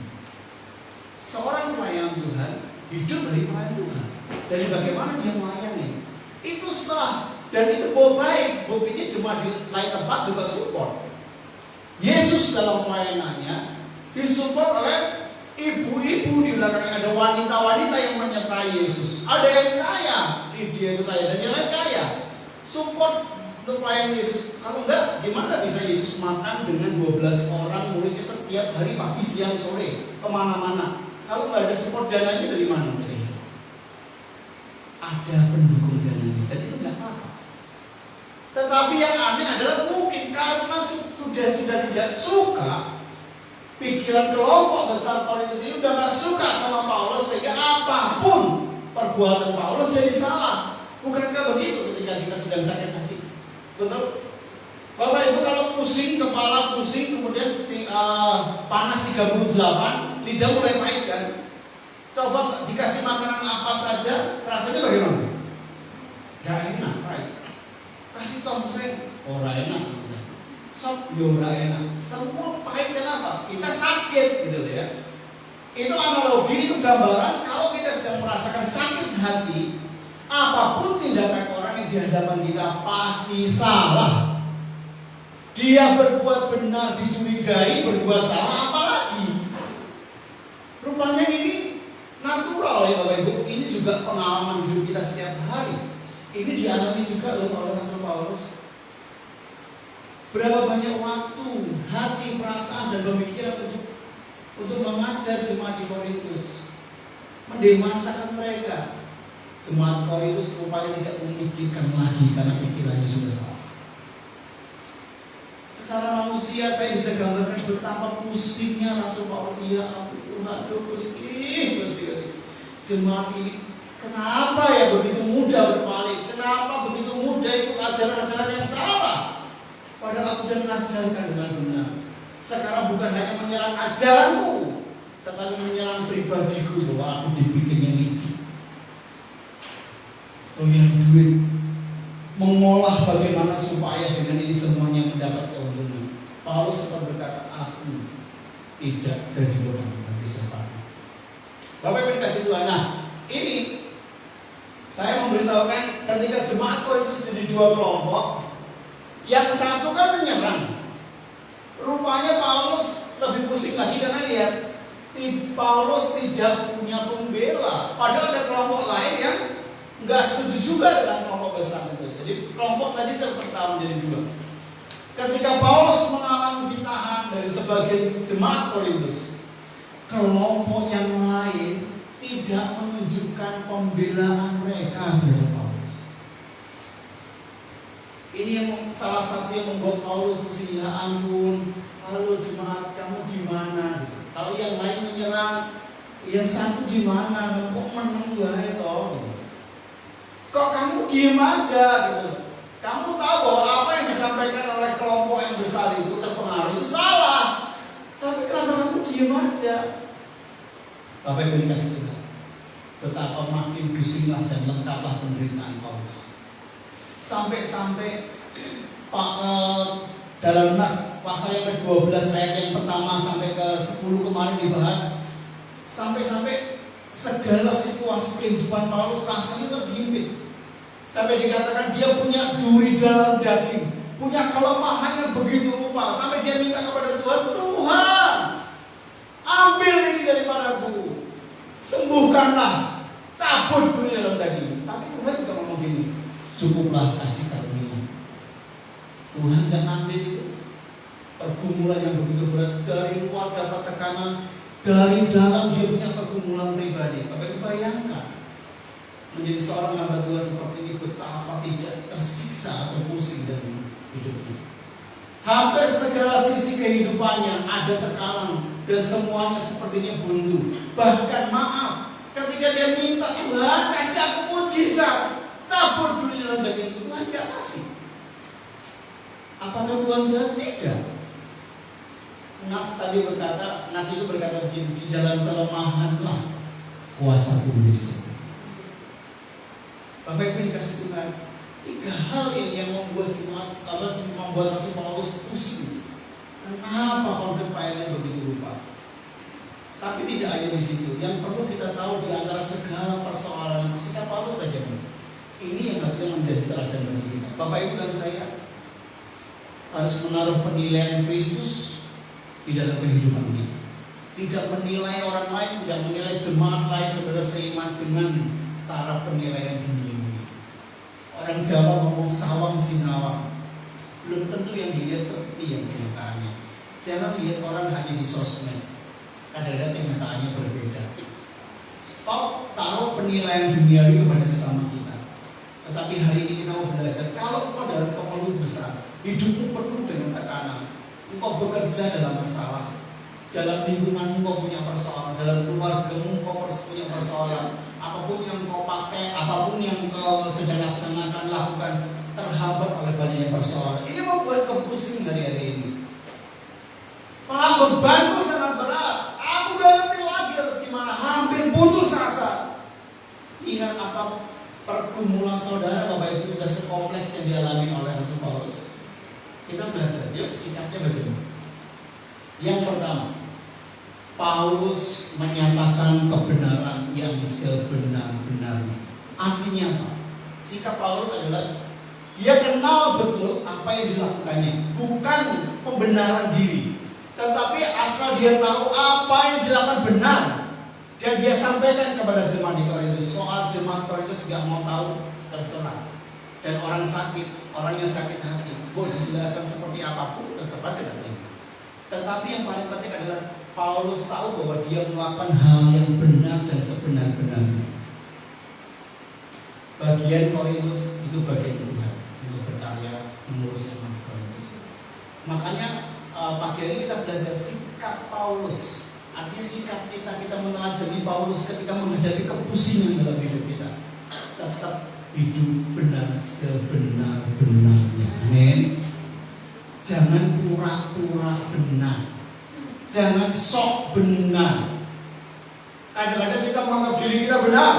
Seorang pelayan Tuhan hidup dari pelayan Tuhan. Dari bagaimana dia melayani, itu sah dan itu baik. Buktinya jemaat di lain tempat juga support. Yesus dalam pelayanannya disupport oleh ibu-ibu di belakangnya. Ada wanita-wanita yang menyertai Yesus. Ada yang kaya, dia itu kaya dan yang lain kaya. Support untuk pelayan Yesus. Kalau enggak, gimana bisa Yesus makan dengan 12 orang muridnya setiap hari pagi, siang, sore, kemana-mana? Kalau nggak ada support dananya dari mana? Ada pendukung dananya dan itu nggak apa-apa. Tetapi yang aneh adalah mungkin karena sudah tidak suka, pikiran kelompok besar Korintus ini udah nggak suka sama Paulus, sehingga apapun perbuatan Paulus jadi salah. Bukankah begitu ketika kita sedang sakit hati? Betul? Bapak Ibu kalau pusing, kepala pusing, kemudian panas 38, lidah mulai pahit kan? Coba dikasih makanan apa saja, rasanya bagaimana? Gak enak, pahit. Kasih tongseng, ora enak. Sop, ora enak. Semua pahit, kenapa? Kita sakit gitu ya. Itu analogi, itu gambaran kalau kita sedang merasakan sakit hati, apapun tindakan orang yang di hadapan kita pasti salah. Dia berbuat benar dicurigai, berbuat salah apalagi. Rupanya ini natural ya Bapak Ibu. Ini juga pengalaman hidup kita setiap hari. Ini dialami juga oleh Rasul Paulus. Berapa banyak waktu, hati, perasaan dan pemikiran untuk mengajar jemaat di Korintus, mendemasakan mereka. Jemaat Korintus rupanya tidak memikirkan lagi karena pikirannya sudah salah. Secara manusia saya bisa gambarkan betapa pusingnya Rasul Paulus. Ya ampun Tuhan, Gusti. Jemaat ini kenapa ya begitu mudah berpaling? Kenapa begitu mudah ikut ajaran-ajaran yang salah? Padahal aku sudah mengajarkan dengan benar. Sekarang bukan hanya menyerang ajaranku, tetapi menyerang pribadiku bahwa aku dibikinnya licik. Doyan duit, mengolah bagaimana supaya dengan ini semuanya mendapat keuntungan. Paulus sempat berkata, aku tidak jadi beban bagi siapapun. Bapak Ibu dikasih Tuhan. Nah, ini saya memberitahukan ketika jemaat Korintus menjadi dua kelompok, yang satu kan menyerang. Rupanya Paulus lebih pusing lagi karena lihat Paulus tidak punya pembela. Padahal ada kelompok lain yang nggak setuju juga dengan kelompok besar itu. Jadi kelompok tadi terpecah menjadi dua. Ketika Paulus mengalami fitnahan dari sebagian jemaat Korintus, kelompok yang lain tidak menunjukkan pembelaan mereka terhadap Paulus. Ini yang salah satu yang membuat Paulus pusing. Ya ampun, halo jemaat, kamu di mana? Kalau yang lain menyerang, yang satu di mana? Kok menang ya toh? Kok kamu diem aja gitu? Kamu tahu bahwa apa yang disampaikan oleh kelompok yang besar itu terpengaruh itu salah diem aja. Bapak Ibu dikasih Tuhan, betapa makin bisinglah dan lengkaplah penderitaan Paulus. Sampai-sampai dalam Nas pasal yang ke-12 ayat yang pertama sampai ke-10 kemarin dibahas, sampai-sampai segala situasi kehidupan Paulus rasanya terhimpit. Sampai dikatakan dia punya duri dalam daging, punya kelemahan yang begitu rupa. Sampai dia minta kepada Tuhan, Tuhan, ambil ini daripadaku, sembuhkanlah, cabut duri dalam daging. Tapi Tuhan juga ngomong gini, cukuplah kasih karunia. Tuhan gak ambil itu. Pergumulan yang begitu berat, dari luar dapat tekanan, dari dalam dia punya pergumulan pribadi. Bapak bayangkan menjadi seorang hamba Tuhan seperti ini, betapa tidak tersiksa atau pusing dalam hidupnya. Hampir segala sisi kehidupannya ada tekanan dan semuanya sepertinya buntu. Bahkan maaf, ketika dia minta Tuhan kasih aku mujizat, cabut dulu dalam daging, Tuhan gak kasih. Apakah Tuhan jahat? Tidak. Nas itu berkata begini, di dalam kelemahanlah kuasaku menjadi sempurna. Bapak Ibu dikasih Tuhan, 3 hal ini yang membuat Rasul Paulus pusing. Kenapa konflik pelayanan begitu rupa? Tapi tidak hanya di situ. Yang perlu kita tahu di antara segala persoalan itu, sikap Paulus bagaimana? Ini yang harusnya menjadi teladan bagi kita. Bapak Ibu dan saya harus menaruh penilaian Kristus di dalam kehidupan kita. Tidak menilai orang lain, tidak menilai jemaat lain, saudara seiman dengan cara penilaian dunia. Orang Jawa ngomong sawang sinawang, belum tentu yang dilihat seperti yang kenyataannya. Jangan lihat orang hanya di sosmed, kadang-kadang kenyataannya berbeda. Stop taruh penilaian duniawi kepada sesama kita. Tetapi hari ini kita mau belajar, kalau engkau dalam kemelut besar, hidupmu penuh dengan tekanan, engkau bekerja dalam masalah, dalam lingkunganmu engkau punya persoalan, dalam keluargamu engkau punya persoalan, apapun yang kau pakai, apapun yang kau sedang laksanakan, lakukan, terhambat oleh banyaknya persoalan. Ini membuat kau pusing hari ini. Pak, bebanku sangat berat, aku gak ngerti lagi harus gimana, hampir putus asa. Lihat apa pergumulan saudara Bapak Ibu sudah sekompleks yang dialami oleh Rasul Paulus. Kita belajar, yuk sikapnya bagaimana. Yang pertama, Paulus menyatakan kebenaran yang sebenar-benarnya. Artinya apa? Sikap Paulus adalah dia kenal betul apa yang dilakukannya, bukan pembenaran diri, tetapi asal dia tahu apa yang dilakukan benar dan dia sampaikan kepada jemaat di Korintus. Soal jemaat Korintus gak mau tahu, terserah. Dan orang sakit, orang yang sakit hati, boleh dijelaskan seperti apapun, tetap aja terima. Tetapi yang paling penting adalah Paulus tahu bahwa dia melakukan hal yang benar dan sebenar-benarnya. Bagian Korintus itu bagian Tuhan untuk berkarya mengurus jemaat Korintus. Makanya pagi hari kita belajar sikap Paulus. Artinya sikap kita meneladani Paulus ketika menghadapi kepusingan dalam hidup kita. Tetap hidup benar sebenar-benarnya. Amin. Jangan pura-pura benar. Jangan sok benar. Kadang-kadang kita menganggap diri kita benar,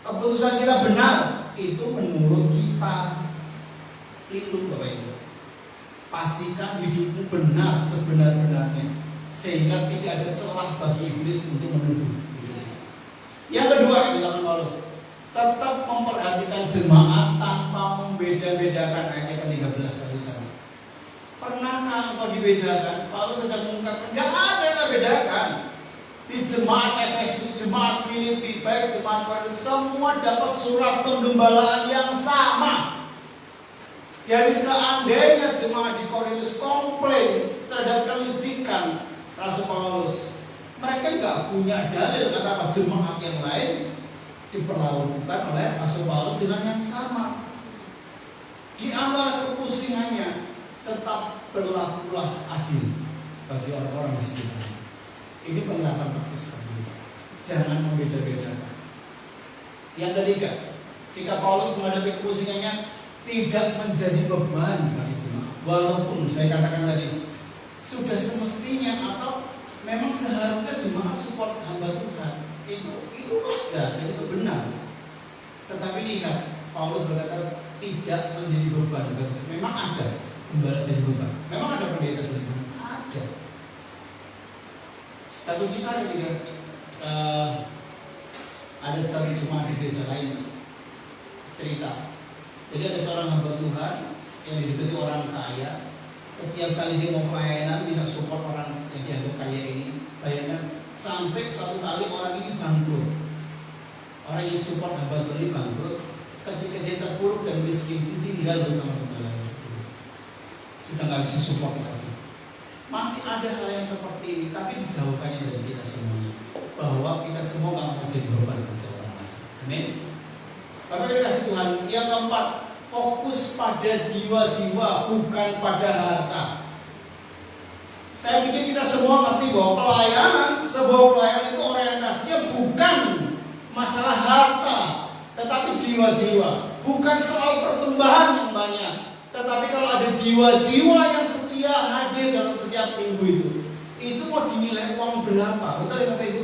keputusan kita benar, itu menurut kita. Keliru Bapak Ibu. Pastikan hidupmu benar sebenar-benarnya, sehingga tidak ada celah bagi iblis untuk menuduh. Yang kedua yang dilakukan Paulus, tetap memperhatikan jemaat tanpa membeda-bedakan. Ayat 13 tadi sana. Pernahkah engkau dibedakan? Paulus sedang mengungkapkan, gak ada yang bedakan. Di jemaat Efesus, jemaat Filipi, baik jemaat Korintus, semua dapat surat penggembalaan yang sama. Jadi seandainya jemaat di Korintus komplain terhadap kelicikan Rasul Paulus, mereka gak punya dalil kenapa jemaat yang lain diperlakukan oleh Rasul Paulus dengan yang sama. Di antara kepusingannya, tetap berlakulah adil bagi orang-orang di sekitar. Ini penerapan praktis seperti itu. Jangan membeda-bedakan. Yang ketiga, sikap Paulus menghadapi kepusingannya tidak menjadi beban bagi jemaat. Walaupun saya katakan tadi sudah semestinya atau Memang seharusnya jemaat support hamba Tuhan itu wajar dan itu benar. Tetapi lihat, Paulus berkata tidak menjadi beban. Memang ada gembala jadi beban. Memang ada pendeta jadi beban. Ada. Satu kisah ketika ada satu jemaat di gereja lain cerita. Jadi ada seorang hamba Tuhan yang didekati orang kaya. Setiap kali dia mau pelayanan, minta support orang yang dianggap kaya ini. Bayangkan, sampai suatu kali orang ini bangkrut. Orang yang support hamba Tuhan ini bangkrut. Ketika dia terpuruk dan miskin, ditinggal bersama gembalanya. Sudah nggak bisa support lagi. Masih ada hal yang seperti ini, tapi dijauhkannya dari kita semuanya. Bahwa kita semua nggak mau jadi beban untuk orang lain. Amin. Bapak Ibu kasih Tuhan. Yang keempat, fokus pada jiwa-jiwa, bukan pada harta. Saya pikir kita semua ngerti bahwa sebuah pelayanan itu orientasinya bukan masalah harta, tetapi jiwa-jiwa. Bukan soal persembahan yang banyak, tetapi kalau ada jiwa-jiwa yang setia hadir dalam setiap minggu itu mau dinilai uang berapa? Betul ya Bapak Ibu?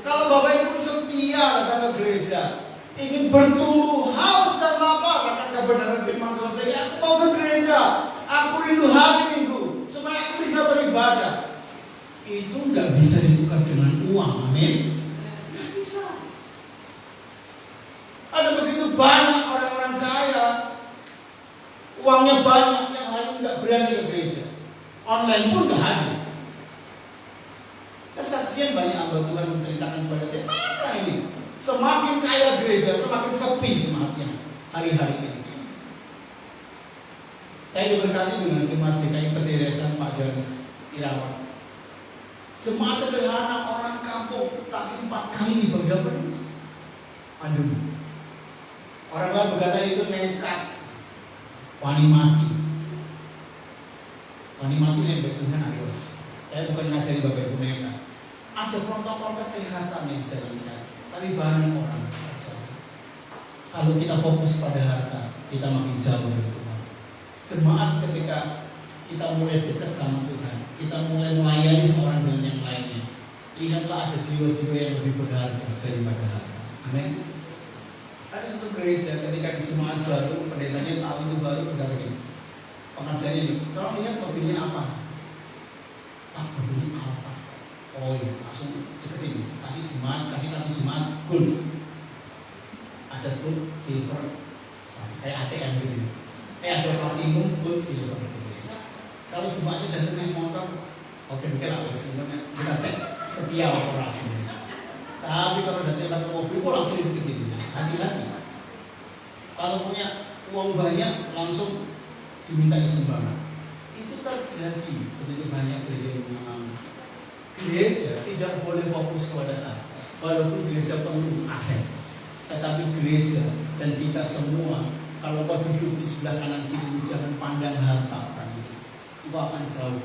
Kalau Bapak Ibu setia datang ke gereja, ingin bertumbuh haus dan lapar akan kebenaran firman Tuhan, saya aku mau ke gereja, aku rindu hari Minggu supaya aku bisa beribadah. Itu nggak bisa ditukar dengan uang, amin? Nggak bisa. Ada begitu banyak orang-orang kaya, uangnya banyak, yang hari nggak berani ke gereja, online pun nggak hadir. Kesaksian banyak hamba Tuhan menceritakan kepada saya, mana ini? Semakin kaya gereja, semakin sepi jemaatnya hari-hari ini. Saya diberkati dengan jemaat GKI Pederesan Pak Johannes Irawan. Jemaat sederhana orang kampung, tapi 4 kali ibadah penuh. Aduh. Orang lain berkata itu nekat, wani mati. Wani mati nembek Tuhan ayo. Saya bukan ngajari Bapak Ibu nekat. Ada protokol kesehatan yang dijalankan. Tapi banyak orang kalau kita fokus pada harta, kita makin jauh dari Tuhan. Jemaat ketika kita mulai dekat sama Tuhan, kita mulai melayani seorang dengan yang lainnya, lihatlah ada jiwa-jiwa yang lebih berharga daripada harta. Amin. Ada satu gereja ketika di jemaat baru, pendetanya tahu itu baru, udah begini. Pengajarnya ini, tolong lihat kopinya apa? Pak, kopinya apa? Oh iya, langsung deketin, kasih kartu jemaat gold. Ada gold, silver, kayak ATM gitu. Ada platinum, gold, silver gitu. Kalau jemaatnya datang naik motor, oke lah, sebenarnya kita cek setia orang. Tapi kalau datang pakai mobil, kok langsung deketin. Hati-hati. Kalau punya uang banyak, langsung diminta sumbangan. Itu terjadi begitu banyak gereja yang mengalami. Gereja tidak boleh fokus kepada harta, walaupun gereja perlu aset. Tetapi gereja dan kita semua, kalau kau duduk di sebelah kanan kiri, jangan pandang harta orang itu. Itu akan jauh.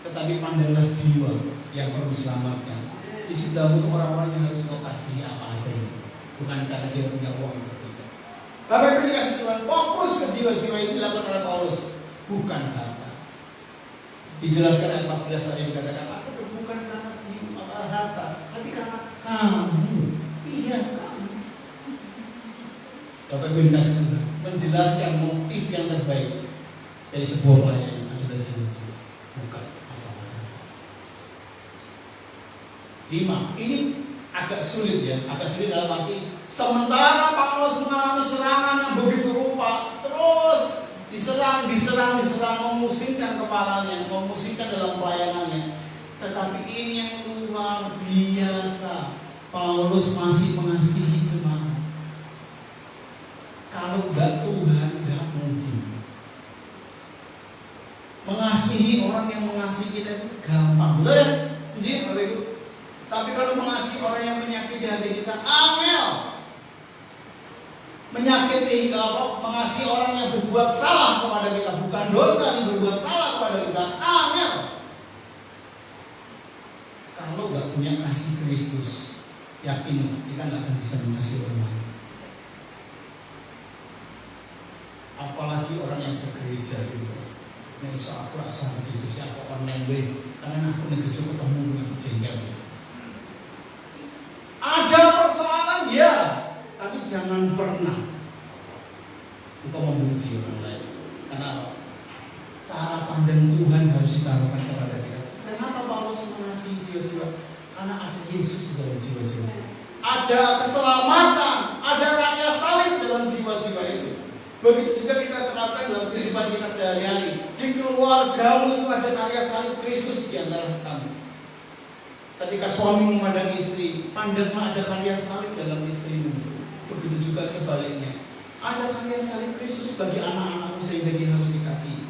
Tetapi pandanglah jiwa yang perlu selamatkan. Di sebelahmu itu orang-orang yang harus kau kasih apa adanya, bukan karena dia punya uang atau tidak. Bapak Ibu dikasih Tuhan, fokus ke jiwa-jiwa ini dilakukan oleh Paulus, bukan harta. Dijelaskan ayat 14 tadi dikatakan, bukan karena jiwa harta, tapi karena kamu. Iya, kamu. Bapak Ibu dikasih Tuhan, menjelaskan motif yang terbaik dari sebuah pelayanan adalah jiwa-jiwa, bukan masalah harta. 5. Ini agak sulit ya, agak sulit dalam arti sementara Paulus mengalami serangan yang begitu rupa, terus diserang, memusingkan kepalanya, memusingkan dalam pelayanannya. Tetapi ini yang luar biasa, Paulus masih mengasihi jemaat. Kalau enggak Tuhan enggak mungkin. Mengasihi orang yang mengasihi kita itu gampang, betul ya? Setuju Bapak Ibu? Tapi kalau mengasihi orang yang menyakiti hati kita, angel. Menyakiti mengasihi orang yang berbuat salah kepada kita, bukan dosa yang berbuat salah kepada kita, angel. Kalau nggak punya kasih Kristus, yakinlah kita nggak akan bisa mengasihi orang lain. Apalagi orang yang segereja gitu. Nah, iso aku rasa di gereja aku online way, karena aku nih gereja ketemu dengan jiwa-jiwa? Karena ada Yesus dalam jiwa-jiwa. Ada keselamatan, ada karya salib dalam jiwa-jiwa itu. Begitu juga kita terapkan dalam kehidupan kita sehari-hari. Di keluargamu itu ada karya salib Kristus di antara kamu. Ketika suami memandang istri, pandanglah ada karya salib dalam istrimu. Begitu juga sebaliknya. Ada karya salib Kristus bagi anak-anakmu sehingga dia harus dikasihi.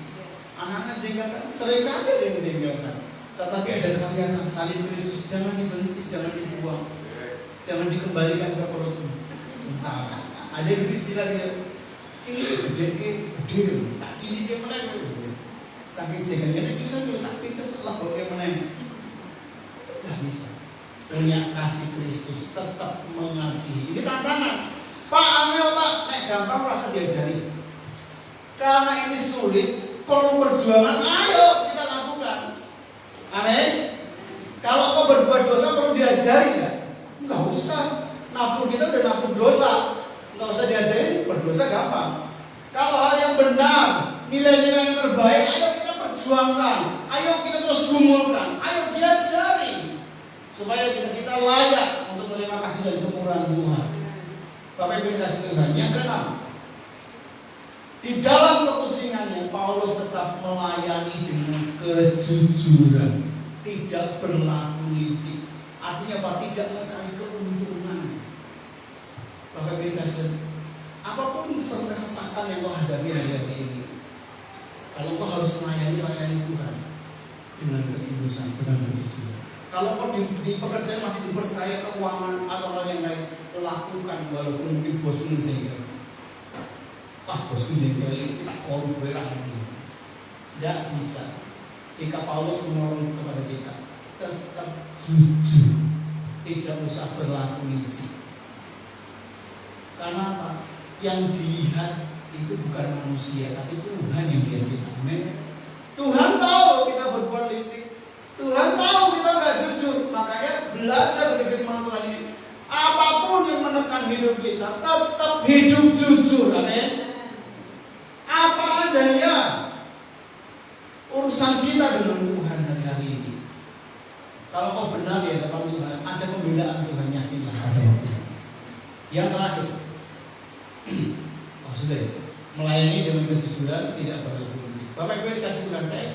Anak-anak jengkelkan, seringkali ada yang jengkelkan. Tetapi ada karya salib Kristus, jangan dibenci, jangan dibuang, jangan dikembalikan ke perutmu. Ada yang beristilah dia, cilik gede, tak cilik dia menang. Saking jengkelnya, bisa dia tak pintas setelah bawa menang. Tidak bisa. Punya kasih Kristus, tetap mengasihi. Ini tantangan. Pak Angel, Pak, nek gampang merasa diajari. Karena ini sulit, perlu perjuangan, ayo kita lakukan. Amin. Kalau kau berbuat dosa perlu diajari nggak? Nggak usah. Nabur kita udah nabur dosa, nggak usah diajarin. Berdosa gampang. Kalau hal yang benar, nilai-nilai yang terbaik, ayo kita perjuangkan. Ayo kita terus gumulkan. Ayo diajari supaya kita layak untuk menerima kasih dan kemurahan Tuhan. Bapak Ibu kasih Tuhan. Yang keenam, di dalam kepusingannya Paulus tetap melayani dengan kejujuran, tidak berlaku licik. Artinya apa? Tidak mencari keuntungan. Bapak Ibu kasih Tuhan, apapun kesesakan yang kau hadapi hari-hari ini, kalau kau harus melayani Tuhan dengan ketulusan, dengan kejujuran. Kalau kau di pekerjaan masih dipercaya keuangan atau hal yang lain, lakukan walaupun mungkin bosmu jengkel. Bosku jengkel, kita korup berang ini. Tidak bisa. Sikap Paulus menolong kepada kita, tetap jujur, tidak usah berlaku licik. Karena apa? Yang dilihat itu bukan manusia, tapi Tuhan yang lihat kita. Amin. Tuhan tahu kita berbuat licik. Tuhan tahu kita nggak jujur. Makanya belajar dari firman Tuhan ini. Apapun yang menekan hidup kita, tetap hidup jujur. Amin. Apa adanya. Urusan kita dengan Tuhan hari-hari ini. Kalau kau benar di hadapan Tuhan, ada pembelaan Tuhan, yakinlah ada waktu. Yang terakhir, sudah ya, melayani dengan kejujuran, tidak berlaku licik. Bapak Ibu dikasih Tuhan saya,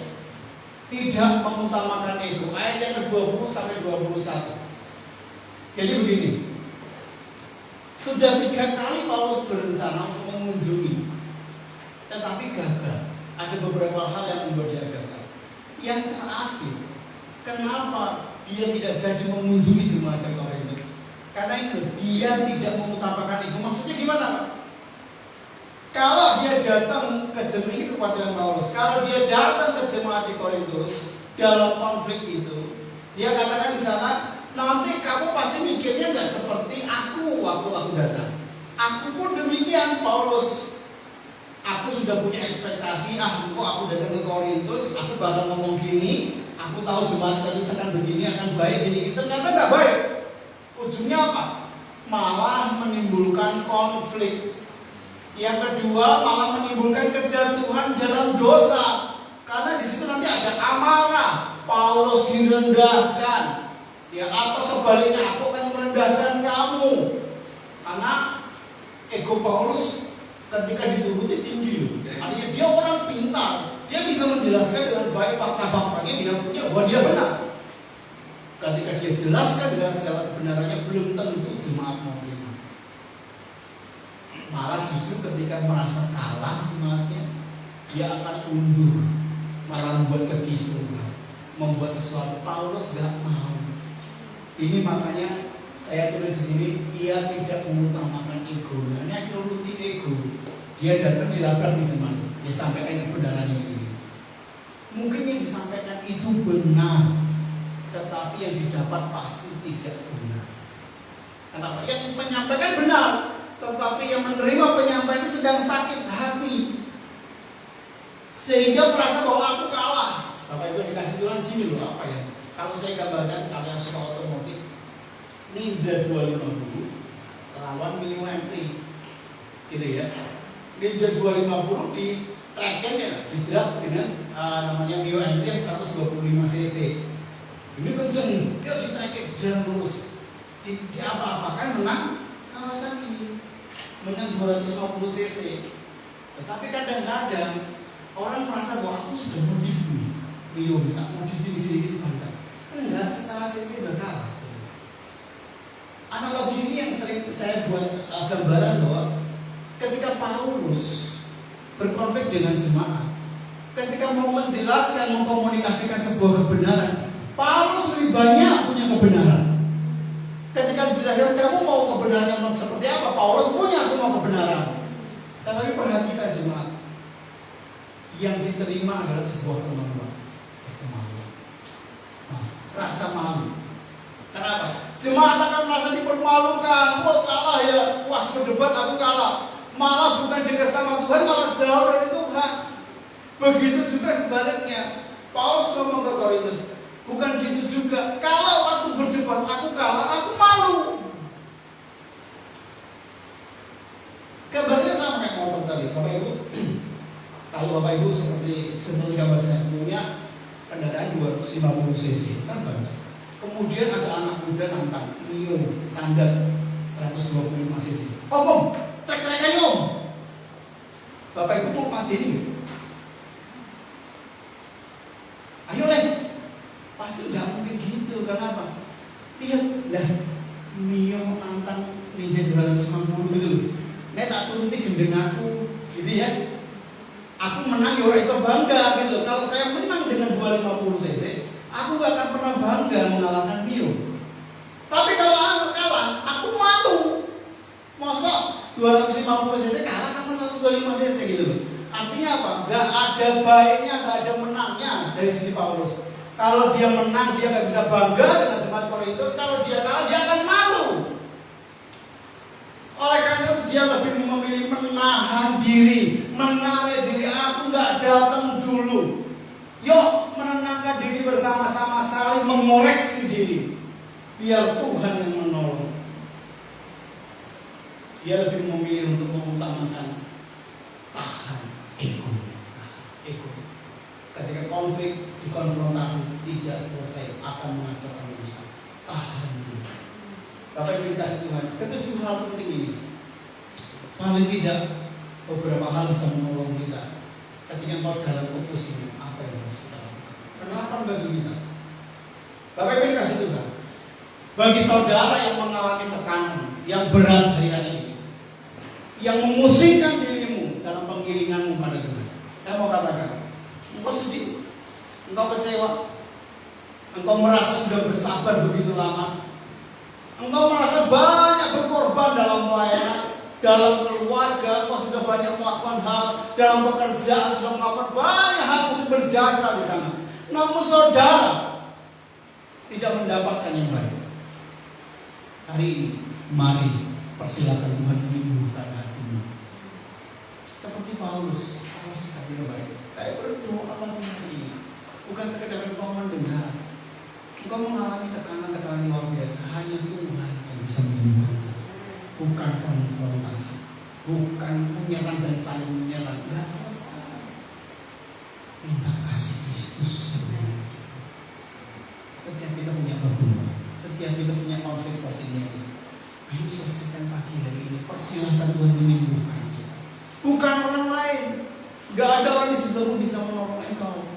tidak mengutamakan ego. Ayat yang ke-20 sampai 21. Jadi begini, sudah 3 kali Paulus berencana untuk mengunjungi, tetapi gagal. Ada beberapa hal yang membuat dia gagal. Yang terakhir, kenapa dia tidak jadi mengunjungi jemaat di Korintus? Karena itu dia tidak mengutamakan ego. Maksudnya gimana, Pak? Kalau dia datang ke jemaat, ini kekhawatiran Paulus. Kalau dia datang ke jemaat di Korintus dalam konflik itu, dia katakan di sana, nanti kamu pasti mikirnya nggak seperti aku waktu aku datang. Aku pun demikian, Paulus. Aku sudah punya ekspektasi, kok aku datang ke Korintus, aku bakal ngomong gini, aku tahu jemaat Korintus akan begini, akan baik gini. Ternyata nggak baik. Ujungnya apa? Malah menimbulkan konflik. Yang kedua, malah menimbulkan kejatuhan dalam dosa. Karena di situ nanti ada amarah, Paulus direndahkan. Ya, atau sebaliknya, aku akan merendahkan kamu. Karena ego Paulus ketika dituruti tinggi loh. Artinya dia orang pintar, dia bisa menjelaskan dengan baik fakta-faktanya dia punya bahwa dia benar. Ketika dia jelaskan dengan segala kebenarannya, belum tentu jemaat mau terima. Malah justru ketika merasa kalah jemaatnya, dia akan undur, malah membuat kekisruhan, membuat sesuatu. Paulus gak mau. Ini makanya saya tulis di sini, ia tidak mengutamakan egonya, hanya nuruti ego. Dia datang dilabrak di jemaat, dia sampaikan kebenaran ini. Mungkin yang disampaikan itu benar, tetapi yang didapat pasti tidak benar. Kenapa? Yang menyampaikan benar, tetapi yang menerima penyampaian itu sedang sakit hati, sehingga merasa bahwa aku kalah. Bapak Ibu dikasih Tuhan gini loh, apa ya? Kalau saya gambarkan kalian suka otomotif, Ninja 250 lawan Mio M3, gitu ya. Ninja 250 di tracknya di drag dengan namanya Mio M3 yang 125 cc. Ini kenceng, dia ditarik jalan lurus. Di apa-apakan menang Kawasaki, menang 250 cc. Tetapi kadang-kadang orang merasa bahwa aku sudah modif nih, Mio tak modif gini bantah. Enggak, secara cc udah kalah. Analogi ini yang sering saya buat gambaran bahwa ketika Paulus berkonflik dengan jemaat, ketika mau menjelaskan, mengkomunikasikan sebuah kebenaran, Paulus lebih banyak punya kebenaran. Ketika dijelaskan kamu mau kebenaran yang seperti apa, Paulus punya semua kebenaran. Tetapi perhatikan jemaat, yang diterima adalah sebuah kemaluan. Rasa malu. Kenapa? Jemaat akan merasa dipermalukan. Wah, kalah ya, puas berdebat aku kalah. Malah bukan dekat sama Tuhan, malah jauh dari Tuhan. Begitu juga sebaliknya. Paulus ngomong ke Korintus, bukan gitu juga. Kalau waktu berdebat aku kalah, aku malu. Gambarnya sama kayak motor tadi, Bapak Ibu. Kalau Bapak Ibu seperti gambar saya punya kendaraan 250 cc, kan banyak. Kemudian ada anak muda nantang Mio standar 125 cc. Om, trek-trekan om. Bapak Ibu mau mati ini? Ayo Len. Pasti nggak mungkin gitu. Kenapa? Lihat lah, Mio nantang Ninja 250 gitu. Nek tak turuti gendeng aku, gitu ya. Aku menang ya iso bangga gitu. Kalau saya menang dengan 250 cc, aku gak akan pernah bangga mengalahkan Mio. Tapi kalau aku kalah, aku malu. Masa 250 cc kalah sama 125 cc gitu. Artinya apa? Gak ada baiknya, gak ada menangnya dari sisi Paulus. Kalau dia menang, dia gak bisa bangga dengan jemaat Korintus. Kalau dia kalah, dia akan malu. Oleh karena itu dia lebih memilih menahan diri, menarik diri. Aku gak datang dulu. Yuk menenangkan diri bersama-sama, saling mengoreksi diri, biar Tuhan yang menolong. Dia lebih memilih untuk mengutamakan tahan ego. Ketika konflik, dikonfrontasi tidak selesai, akan mengacaukan dunia. Tahan dulu. Bapak Ibu dikasih Tuhan, ketujuh hal penting ini paling tidak beberapa hal bisa menolong kita ketika engkau dalam kepusingan. Apa yang harus kita lakukan? Penerapan bagi kita. Bapak Ibu dikasih Tuhan, bagi saudara yang mengalami tekanan yang berat hari ini, yang memusingkan dirimu dalam pengiringanmu pada Tuhan, saya mau katakan, engkau sedih, engkau kecewa, engkau merasa sudah bersabar begitu lama, engkau merasa banyak berkorban dalam pelayanan, dalam keluarga, engkau sudah banyak melakukan hal, dalam pekerjaan sudah melakukan banyak hal untuk berjasa di sana. Namun saudara tidak mendapatkan yang baik. Hari ini, mari persilakan Tuhan menyembuhkan hatimu. Seperti Paulus katakan baik. Saya berdoa pagi hari ini, bukan sekedar engkau mendengar, engkau mengalami tekanan-tekanan luar biasa. Hanya Tuhan yang bisa menyembuhkan. Bukan konfrontasi, bukan menyerang dan saling menyerang. Tidak selesai. Minta kasih Kristus sebenarnya. Setiap kita punya pergumulan, setiap kita punya konflik seperti ini. Ayo selesaikan pagi hari ini. Persilahkan Tuhan menyembuhkan kita. Bukan orang lain. Gak ada orang di sebelahmu bisa menolong engkau.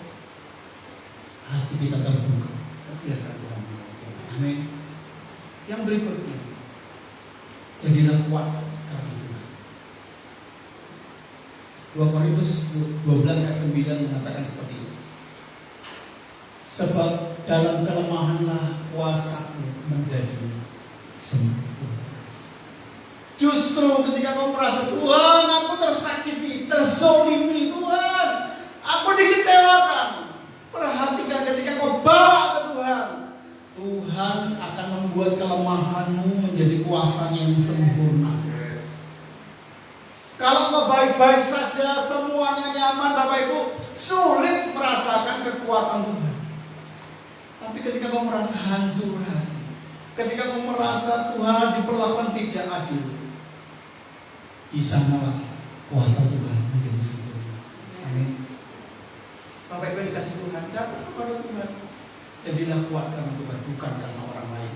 Hati kita terbuka. Biarkan Tuhan menolong kita. Amin. Yang berikutnya, jadilah kuat karena Tuhan. 2 Korintus 12 ayat 9 mengatakan seperti itu. Sebab dalam kelemahanlah kuasaku menjadi sempurna. Justru ketika kau merasa Tuhan, aku tersakiti, terzolimi Tuhan, aku dikecewakan. Perhatikan ketika kau bawa ke Tuhan, Tuhan akan membuat kelemahanmu menjadi kuasanya yang sempurna. Kalau kau baik-baik saja, semuanya nyaman, Bapak Ibu, sulit merasakan kekuatan Tuhan. Tapi ketika kau merasa hancur hati, ketika kau merasa Tuhan diperlakukan tidak adil, di sanalah kuasa Tuhan menjadi sempurna. Amin. Bapak Ibu dikasih Tuhan, datang kepada Tuhan. Jadilah kuat karena Tuhan, bukan karena orang lain.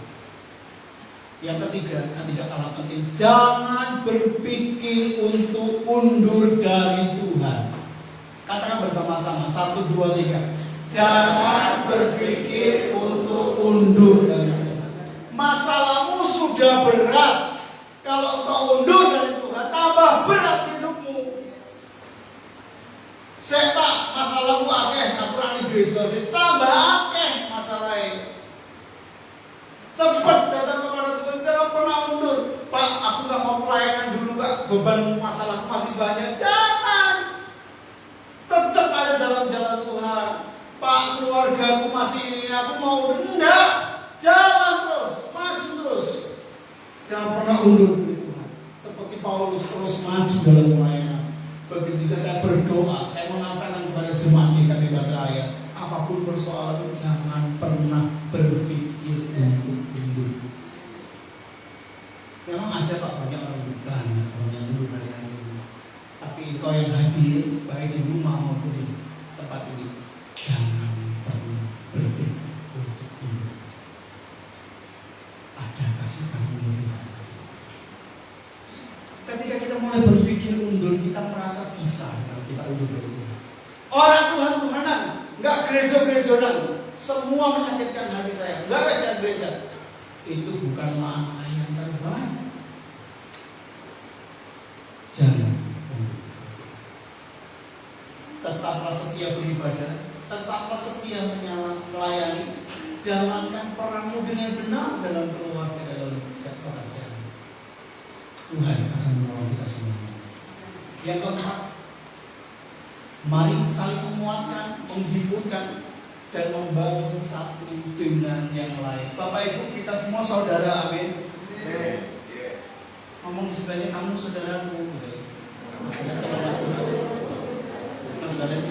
Yang ketiga, yang tidak kalah penting, jangan berpikir untuk undur dari Tuhan. Katakan bersama-sama, 1, 2, 3. Jangan berpikir untuk undur dari Tuhan. Masalahmu sudah berat. Kalau engkau undur dari Tuhan, tambah berat hidupmu. Pak, masalahmu akeh, aku rani gereja sih, tambah akeh masalahnya. Sempat datang kepada Tuhan, jangan pernah undur. Pak, aku gak mau pelayanan dulu kak, beban masalahku masih banyak. Jangan, tetap ada dalam jalan Tuhan. Pak, keluargaku masih ini, aku mau enggak. Jalan terus, maju terus. Jangan pernah undur dari Tuhan. Seperti Paulus terus maju dalam pelayanan. Begitu juga saya berdoa, saya mengatakan kepada jemaat GKP Batraya, apapun persoalan, jangan pernah berpikir untuk undur. Memang ada Pak, banyak orang yang undur dari hari ini. Tapi engkau yang hadir, baik di rumah maupun di tempat ini, jangan pernah berpikir untuk undur. Ada kasih karunia Tuhan. Ketika kita mulai berpikir undur, kita merasa bisa kalau kita undur dari Tuhan. Orang Tuhan-Tuhanan, nggak gereja-gerejonan, semua menyakitkan hati saya. Nggak saya gereja. Itu bukan langkah yang terbaik. Jangan undur. Tetaplah setia beribadah, tetaplah setia melayani. Jalankan peranmu dengan benar dalam keluarga, dalam pekerjaan. Tuhan akan menolong kita semua. Yang keempat, mari saling menguatkan, menghiburkan, dan membangun satu dengan yang lain. Bapak Ibu, kita semua saudara, amin. Ngomong di sebelahnya, kamu saudaraku. Mas Badan,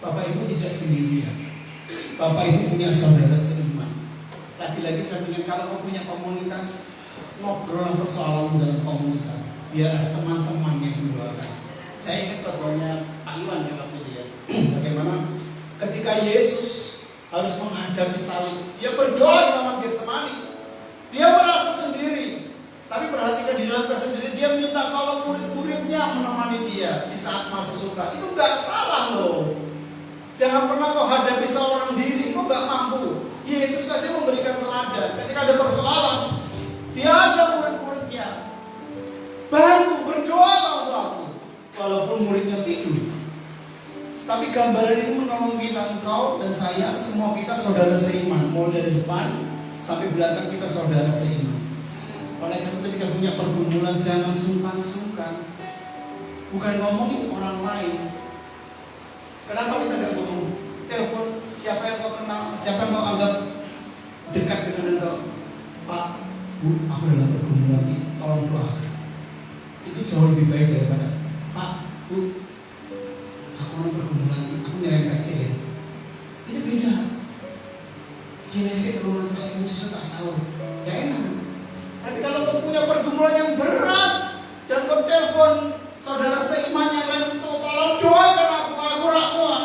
Bapak Ibu tidak sendirian. Bapak Ibu punya saudara seiman. Lagi-lagi saya ingin, kalau kau punya komunitas, ngobrol persoalan dalam komunitas, biar ada teman-teman yang mendoakan. Saya ingat perbuatannya Pak Iwan ya waktu itu ya. Bagaimana ketika Yesus harus menghadapi salib, dia berdoa di Taman Getsemani. Dia merasa sendiri, tapi perhatikan di dalam kesendirian dia minta tolong murid-muridnya menemani dia di saat masa suka. Itu nggak salah loh. Jangan pernah kau hadapi seorang diri, kau nggak mampu. Yesus saja memberikan teladan. Ketika ada persoalan, dia ajak murid-muridnya, bantu berdoa untuk aku, walaupun muridnya tidur. Tapi gambaran ini menolong kita, engkau dan saya, semua kita saudara seiman. Mulai dari depan sampai belakang kita saudara seiman. Oleh karena itu ketika punya pergumulan, jangan sungkan-sungkan. Bukan ngomongin orang lain. Kenapa kita gak ngomong? Telepon siapa yang kau kenal, siapa yang kau anggap dekat dengan engkau. Pak, Bu, aku dalam pergumulan ini, tolong doakan. Itu jauh lebih baik daripada Pak, Bu, aku dalam pergumulan ini, aku nyerempet sih ya. Itu beda. Sinesi kalau nanti saya sesuatu tak tahu, ya enak. Tapi kalau kau punya pergumulan yang berat dan kau telepon saudara seiman yang lain, tolong doakan aku rakuat.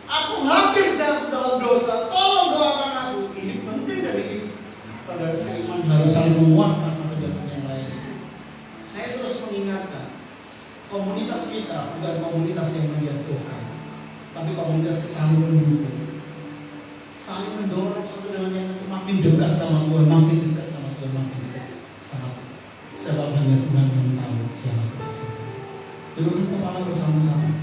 Aku hampir jatuh dalam dosa, tolong doakan aku. Ini penting dari ini. Saudara seiman harus saling menguatkan satu dengan yang lain. Saya terus mengingatkan, komunitas kita bukan komunitas yang menjatuhkan, tapi komunitas saling mendukung, saling mendorong satu dengan yang lain, makin dekat sama Tuhan, makin dekat sama Tuhan, makin dekat sama Tuhan. Sebab hanya Tuhan yang tahu siapa kita. Dudukkan kepala bersama-sama.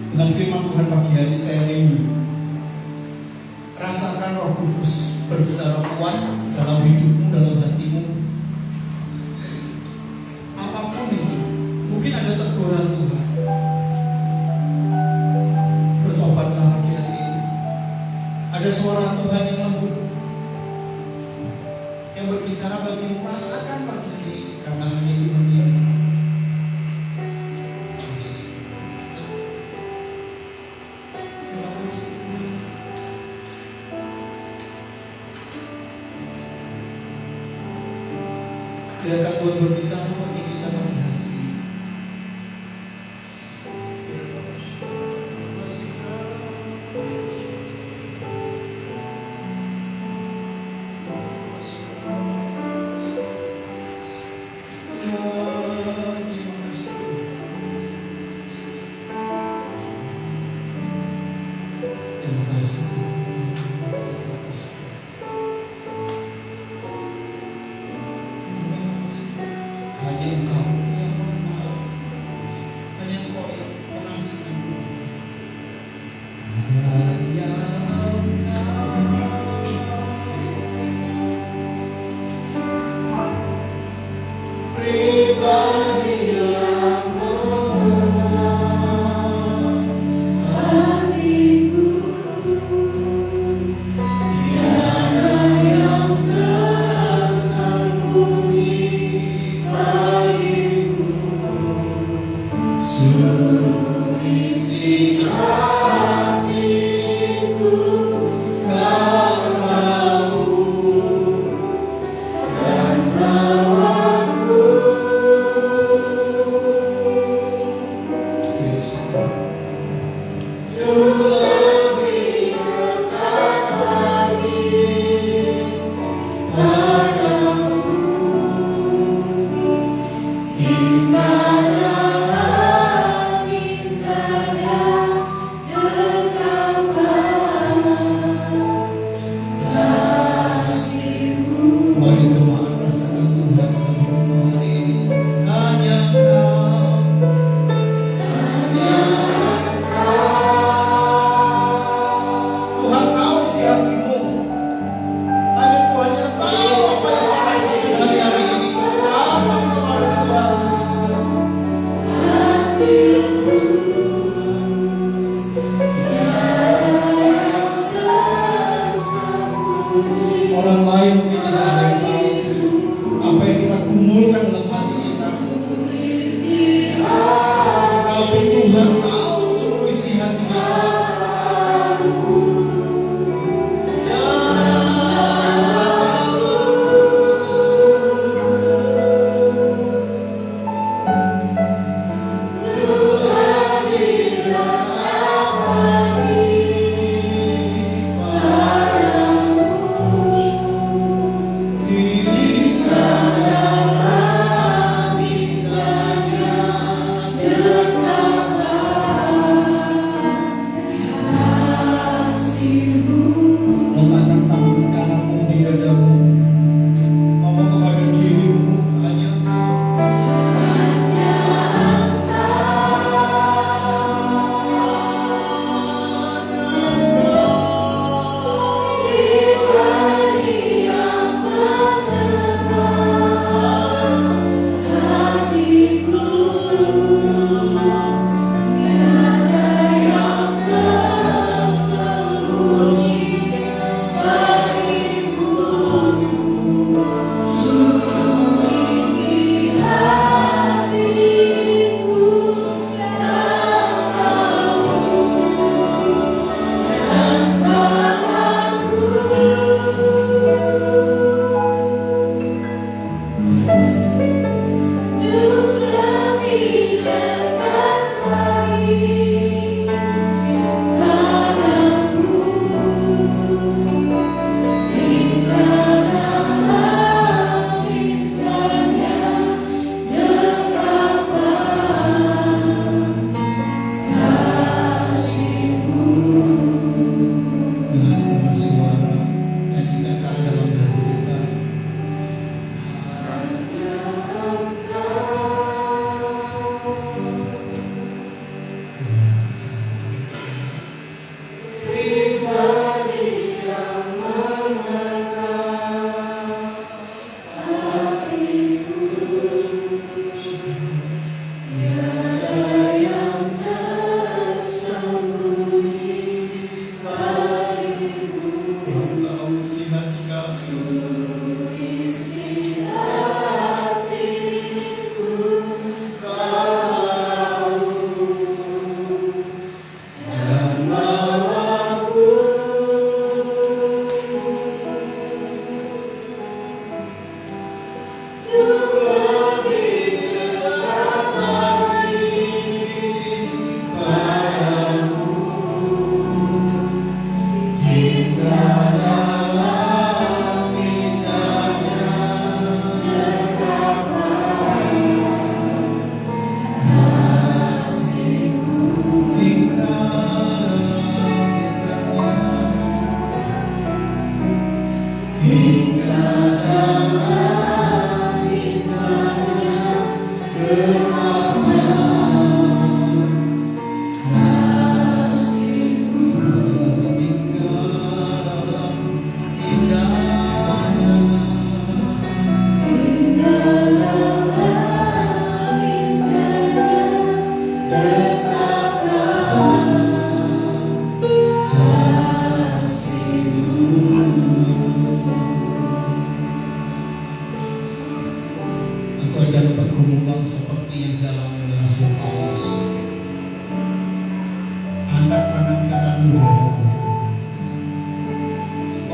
Dengan firman Tuhan pagi hari saya rindu, rasakan Roh Kudus berbicara kuat dalam hidupmu, dalam hatimu. Apapun itu, mungkin ada teguran Tuhan. Bertobatlah pagi hari ini. Ada suara Tuhan yang lembut yang berbicara bagimu, rasakan pagi hari ini, karena hanya Tuhan yang Biarkan Tuhan berbicara bagi kita pagi hari ini. Terima kasih. Hanya Engkau yang mengenal, hanya Engkau yang menasihkan. Hanya Engkau pribadi yang mengenal hatiku.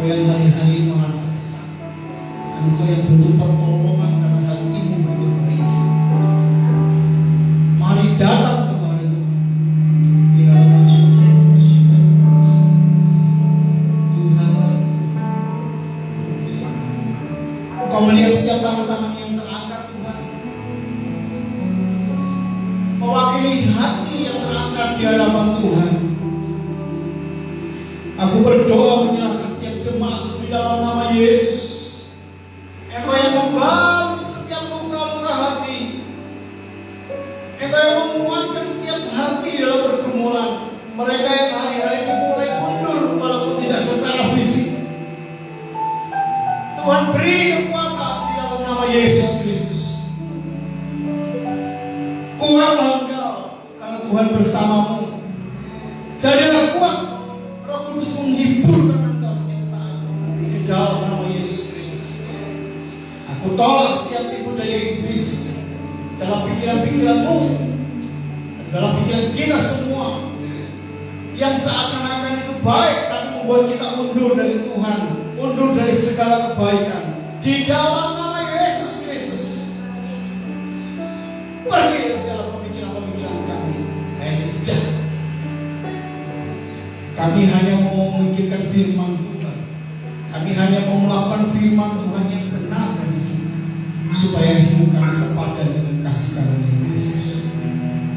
Engkau yang hari-hari merasa sesak, Engkau yang butuh pertolongan karena hatimu begitu perih. Mari datang kepada Tuhan. Tuhan, Engkau melihat setiap tangan-tangan yang terangkat, Tuhan, mewakili hati yang terangkat di hadapan Tuhan. Aku berdoa menyerahkan setiap jemaat di dalam nama Yesus. Engkau yang membalut setiap luka-luka hati. Engkau yang menguatkan setiap hati dalam pergumulan. Mereka yang hari-hari ini mulai mundur walaupun tidak secara fisik. Tuhan beri kekuatan di dalam nama Yesus Kristus. Kuatlah engkau karena Tuhan bersamamu. Jadilah kuat. Roh Kudus menghiburkan engkau setiap saat di dalam nama Yesus Kristus. Aku tolak setiap tipu daya iblis dalam pikiran-pikiranmu, dalam pikiran kita semua yang seakan-akan itu baik tapi membuat kita undur dari Tuhan, undur dari segala kebaikan. Di dalam nama Yesus Kristus, pergi dari segala pemikiran-pemikiran kami. Sejak kami hanya mau memikirkan firman Tuhan. Kami hanya mau melakukan firman Tuhan yang benar dan hidup, supaya hidup kami sepadan dengan kasih karunia Yesus.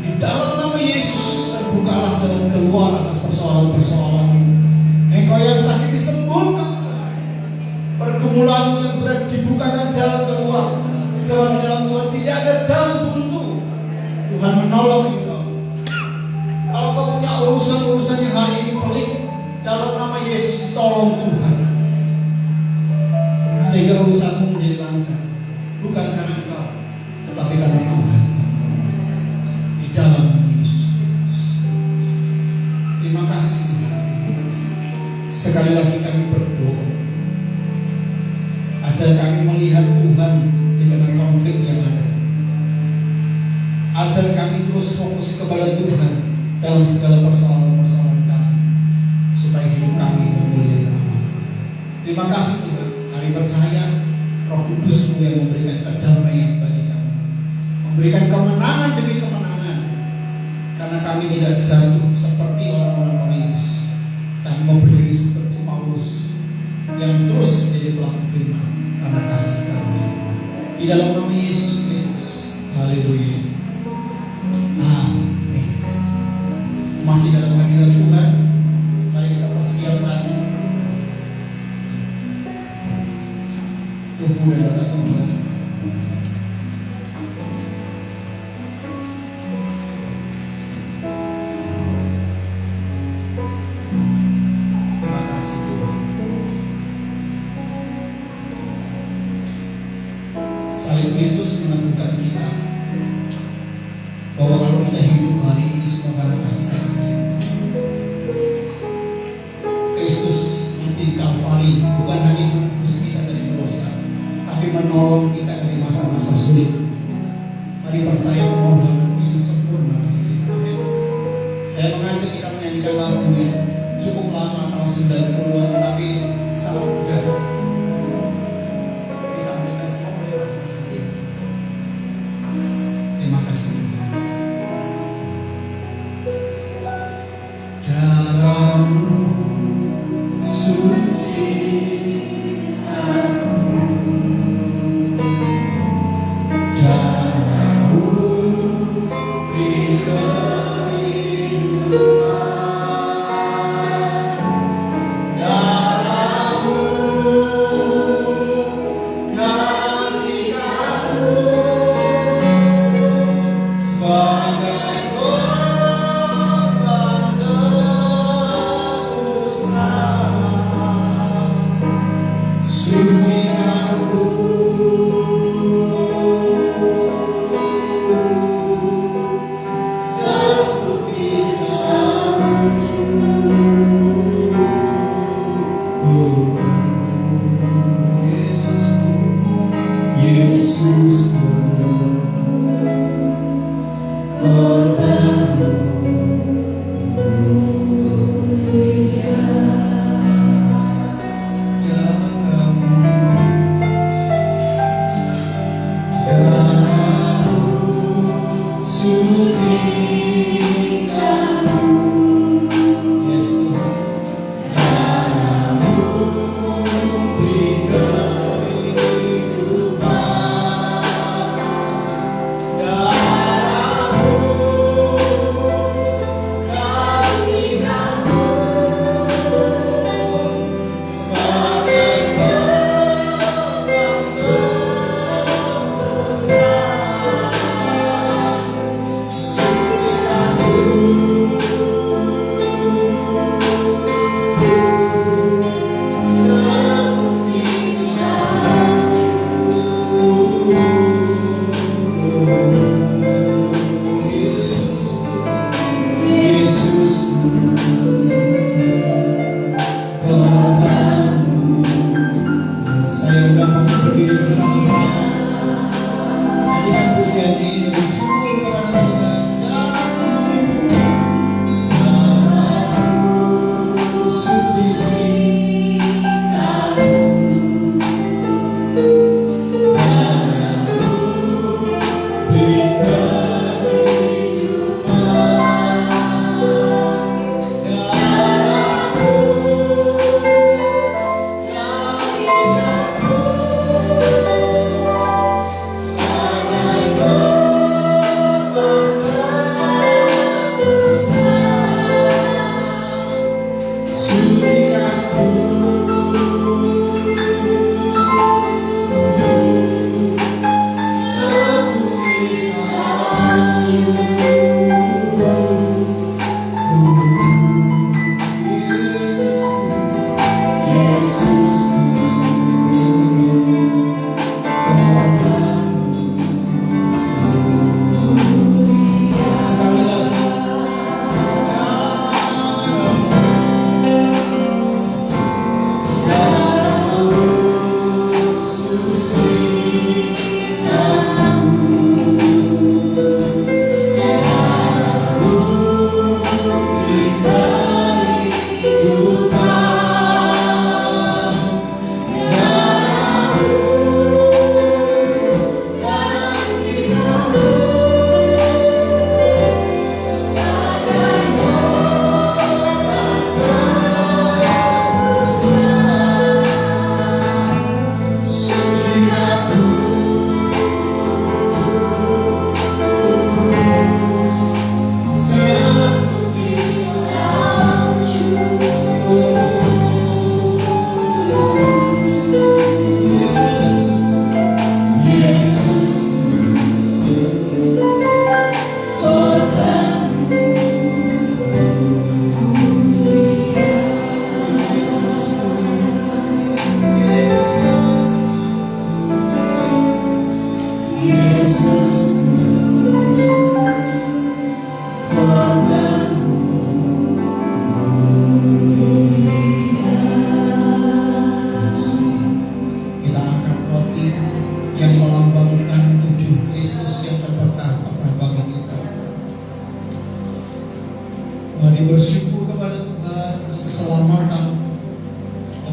Di dalam nama Yesus terbukalah jalan keluar atas persoalan-persoalan. Engkau yang sakit disembuhkan Tuhan. Pergumulanmu yang berat dibukakan jalan keluar. Sebab di dalam Tuhan tidak ada jalan buntu. Tuhan menolong engkau. Kalau kau punya urusan-urusan yang hari ini pelik, dalam nama Yesus tolong Tuhan, sehingga urusanmu menjadi lancar. Bukan karena engkau, tetapi karena Tuhan. Di dalam nama Yesus Kristus. Terima kasih Tuhan. Sekali lagi kami berdoa, ajar kami melihat Tuhan di tengah konflik yang ada. Ajar kami terus fokus kepada Tuhan dalam segala persoalan-persoalan kami, supaya hidup kami memuliakan nama. Terima kasih Tuhan. Kami percaya Roh Kudus-Mu yang memberikan kedamaian bagi kami, memberikan kemenangan demi kemenangan, karena kami tidak jatuh seperti orang-orang Korintus, tapi berdiri seperti Paulus yang terus menjadi pelaku firman karena kasih karunia. Di dalam nama Yesus Kristus. Haleluya. Amin. Masih dalam hadirat Tuhan, mari kita persiapkan tubuh dan dada Tuhan. Terima kasih Tuhan. Salib Kristus meneguhkan kita bahwa kalau kita hidup hari ini semua karena kasih karunia. Kristus mati di Kalvari bukan hanya menebus kita dari dosa, tapi menolong kita dari masa-masa sulit. Mari percaya pengorbanan Kristus sempurna. Amin. Saya mengajak kita menyanyikan lagunya cukup lama, tahun 90-an, tapi sangat mudah. Kita ambilkan semua oleh Tuhan sendiri. Terima kasih. Darahmu suci aku, darahmu beri kehidupan.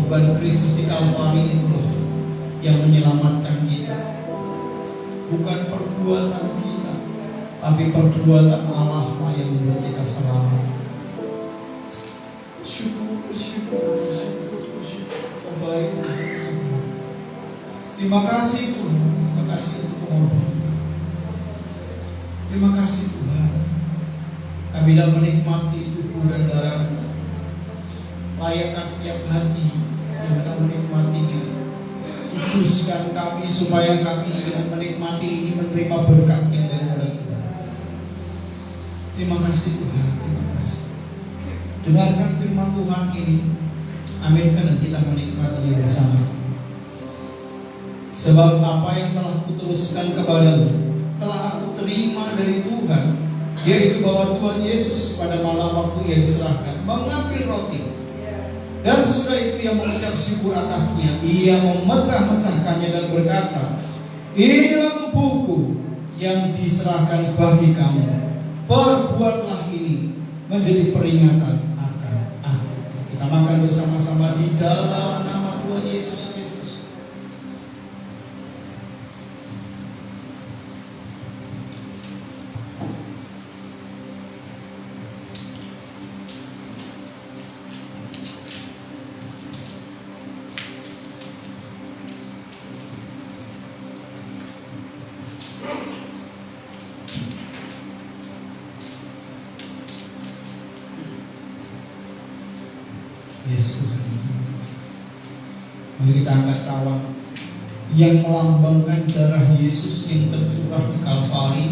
pengorbanan Kristus di Kalvari itu loh yang menyelamatkan kita. Bukan perbuatan kita, tapi perbuatan Allah lah yang membuat kita selamat. Syukur. Baik. Terima kasih Tuhan. Terima kasih untuk pengorbanan. Terima kasih Tuhan. Kami dapat menikmati tubuh dan darah-Mu. Layakkan setiap hati yang hendak menikmatinya. Kuduskan kami supaya kami dengan menikmati ini menerima berkat yang daripada Tuhan. Terima kasih Tuhan. Terima kasih. Dengarkan firman Tuhan ini. Aminkan dan kita menikmatinya bersama-sama. Sebab apa yang telah kuteruskan kepadamu telah aku terima dari Tuhan, yaitu bahwa Tuhan Yesus pada malam waktu Ia diserahkan mengambil roti, dan sesudah itu Ia mengucap syukur atasnya. Ia memecah-mecahkannya dan berkata, inilah tubuhku yang diserahkan bagi kamu. Perbuatlah ini menjadi peringatan akan aku. Kita makan bersama-sama di dalam nama Tuhan Yesus Kristus. Yesus. Mari kita angkat cawan yang melambangkan darah Yesus yang tercurah di Kalvari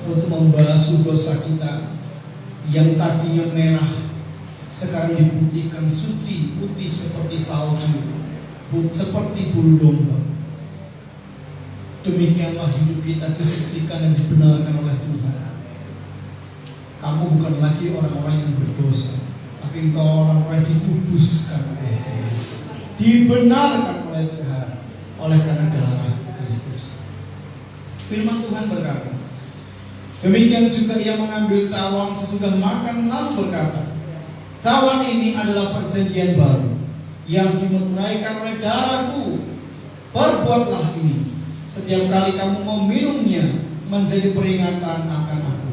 untuk membasuh dosa kita yang tadinya merah sekarang diputihkan suci, putih seperti salju, seperti bulu domba. Demikianlah hidup kita disucikan dan dibenarkan oleh Tuhan. Kamu bukan lagi orang-orang yang berdosa, tapi engkau orang-orang dikuduskan oleh Tuhan, dibenarkan oleh Tuhan oleh karena darah Kristus. Firman Tuhan berkata, demikian juga Ia mengambil cawan sesudah makan lalu berkata, cawan ini adalah perjanjian baru yang dimeteraikan oleh darahku. Perbuatlah ini setiap kali kamu meminumnya menjadi peringatan akan aku.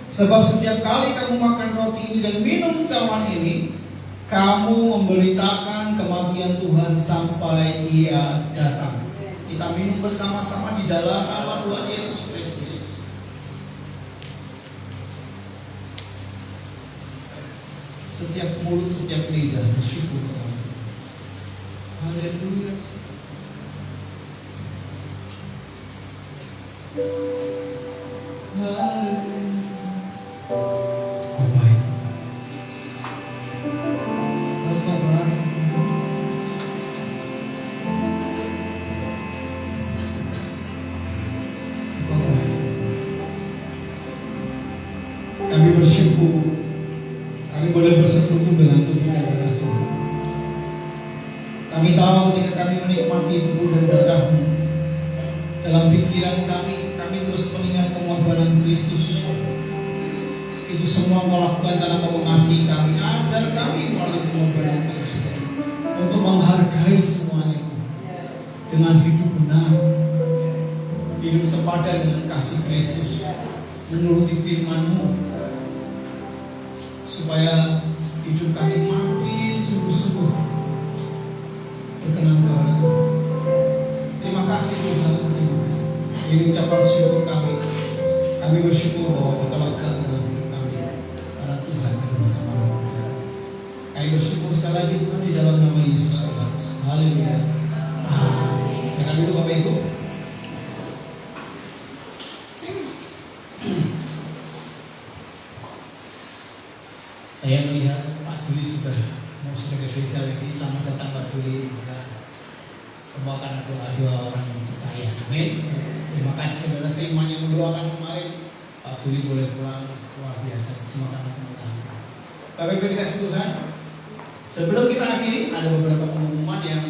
Sebab setiap kali kamu makan roti ini dan minum cawan ini, kamu memberitakan kematian Tuhan sampai Ia datang. Kita minum bersama-sama di dalam nama Tuhan Yesus Kristus. Setiap mulut, setiap lidah bersyukur kepada Tuhan. Haleluya. Haleluya. Oh baik. Oh baik. Oh baik. Kami bersyukur, kami boleh bersekutu dengan tubuh dan darah Tuhan. Kami tahu ketika kami menikmati tubuh dan darah-Mu, dalam pikiran kami terus mengingat pengorbanan Kristus. Itu semua melakukan karena Kau mengasihi kami. Ajar kami melalui pengorbanan Kristus untuk menghargai semuanya dengan hidup benar, hidup sepadan dengan kasih Kristus, menuruti firman-Mu, supaya hidup kami makin sungguh-sungguh berkenan kepada Tuhan. Terima kasih Tuhan. Terima kasih. Ini ucapan syukur kami. Kami bersyukur bahwa Engkau lekat dalam hidup kami, karena Tuhan ada bersama kami. Kami bersyukur sekali lagi Tuhan di dalam nama Yesus Kristus. Haleluya. Amin. Silakan dulu Bapak Ibu. Saya melihat Pak Juli sudah mau ke gereja lagi. Selamat datang Pak Juli. Semua karena doa-doa orang yang percaya. Amin. Terima kasih saudara seiman yang mendoakan kemarin. Pak Juli boleh pulang. Luar biasa. Semua karena kemudahan. Bapak Ibu dikasih Tuhan. Sebelum kita akhiri, ada beberapa pengumuman yang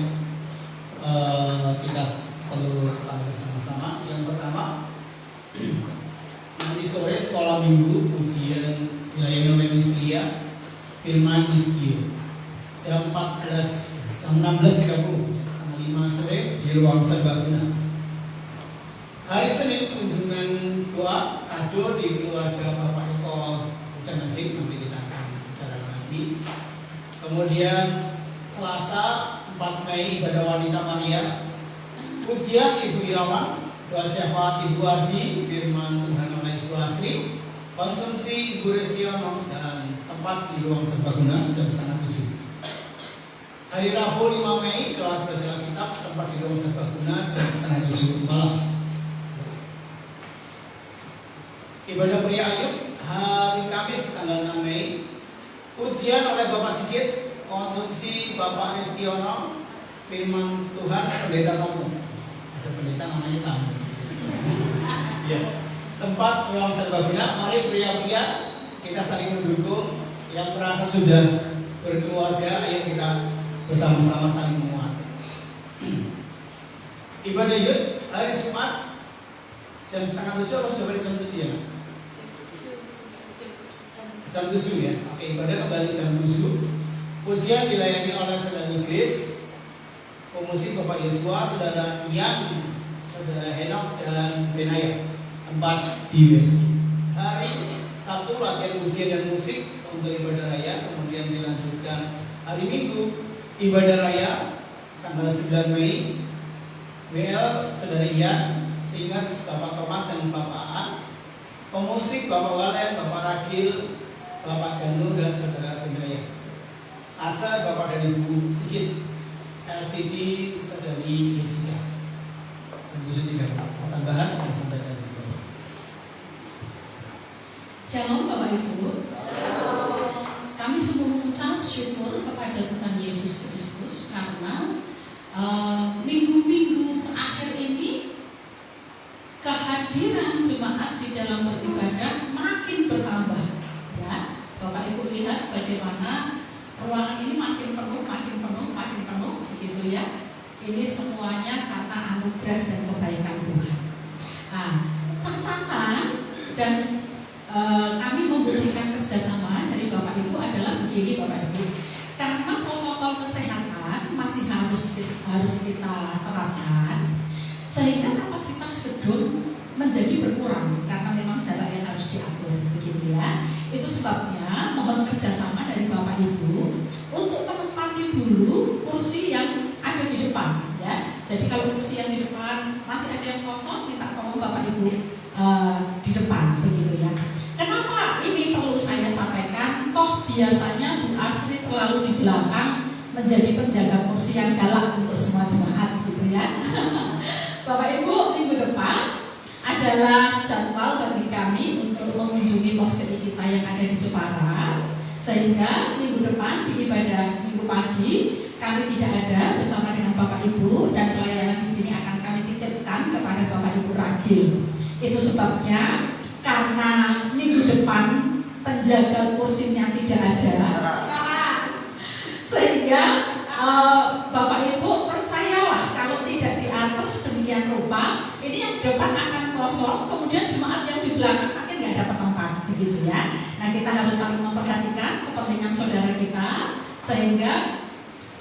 kita perlu ketahui bersama-sama. Yang pertama, nanti sore sekolah minggu ujian dilayani oleh Misia Firman Istio. jam 16.30 setengah 5 sore di ruang serbaguna. Hari Senin kunjungan doa kado di keluarga Bapak Eko Janading, nanti kita akan bicarakan lagi. Kemudian Selasa 4 Mei ibadah wanita Maria, pujian Ibu Irawan, doa syafaat Ibu Ardi, firman Tuhan oleh Ibu Asri, konsumsi Ibu Restiono, dan tempat di ruang serbaguna jam 6:30. Hari Rabu 5 Mei kelas belajar Alkitab, tempat di ruang serbaguna jam 6:30 malam. Ibadah pria Ayub hari Kamis tanggal 6 Mei, ujian oleh Bapak Sigit, konsumsi Bapak Restiono, firman Tuhan pendeta Tamu. Ada pendeta namanya Tamu. Ya. Tempat ruang serbaguna, mari pria-pria kita saling mendukung. Yang merasa sudah berkeluarga, ayo kita bersama-sama saling menguat. Ibadah Yud hari Jumat jam 6:30 atau sudah pada jam 7 ya? Jam 7 ya. Oke, ibadah kembali jam 7. Pujian dilayani oleh saudara Grace, pemusik Bapak Yosua, saudara Ian, saudara Henok, dan Benaya. Tempat di WSG. Hari Sabtu latihan pujian dan musik untuk ibadah raya, kemudian dilanjutkan hari Minggu ibadah raya tanggal 9 Mei. WL saudara Ian, singers Bapak Thomas dan Bapak Aan, pemusik Bapak Walen, Bapak Ragil, Bapak Danu, dan saudara Benaya. Asa Bapak dan Ibu Sigit, LCD saudari Jessica. Jam 7.30. Tambahan disampaikan. Shalom Bapak Ibu. Kami sungguh mengucap syukur kepada Tuhan Yesus Kristus karena minggu-minggu terakhir ini kehadiran jemaat di dalam beribadah makin bertambah. Ya, Bapak Ibu lihat bagaimana ruangan ini makin penuh, begitu ya. Ini semuanya karena anugerah dan kebaikan Tuhan. Nah, catatan dan kami membutuhkan kerjasama dari Bapak Ibu adalah begini Bapak Ibu, karena protokol kesehatan masih harus kita terapkan, sehingga kapasitas gedung menjadi berkurang karena memang jarak yang harus diatur, begitu ya. Itu sebabnya mohon kerjasama dari Bapak Ibu untuk menempati dulu kursi yang ada di depan, ya. Jadi kalau kursi yang di depan masih ada yang kosong, minta tolong Bapak Ibu di depan, begitu ya. Kenapa ini perlu saya sampaikan? Toh biasanya Bu Asri selalu di belakang menjadi penjaga kursi yang galak untuk semua jemaat, gitu ya. Bapak Ibu, minggu depan adalah jadwal bagi kami untuk mengunjungi poskeni kita yang ada di Jepara, sehingga minggu depan di ibadah minggu pagi kami tidak ada bersama dengan Bapak Ibu, dan pelayanan di sini akan kami titipkan kepada Bapak Ibu Ragil. Itu sebabnya karena minggu depan penjaga kursinya tidak ada, sehingga Bapak Ibu percayalah kalau tidak diatur sedemikian rupa, ini yang depan akan kosong, kemudian jemaat yang di belakang makin nggak dapat tempat, begitu ya. Nah, kita harus saling memperhatikan kepentingan saudara kita, sehingga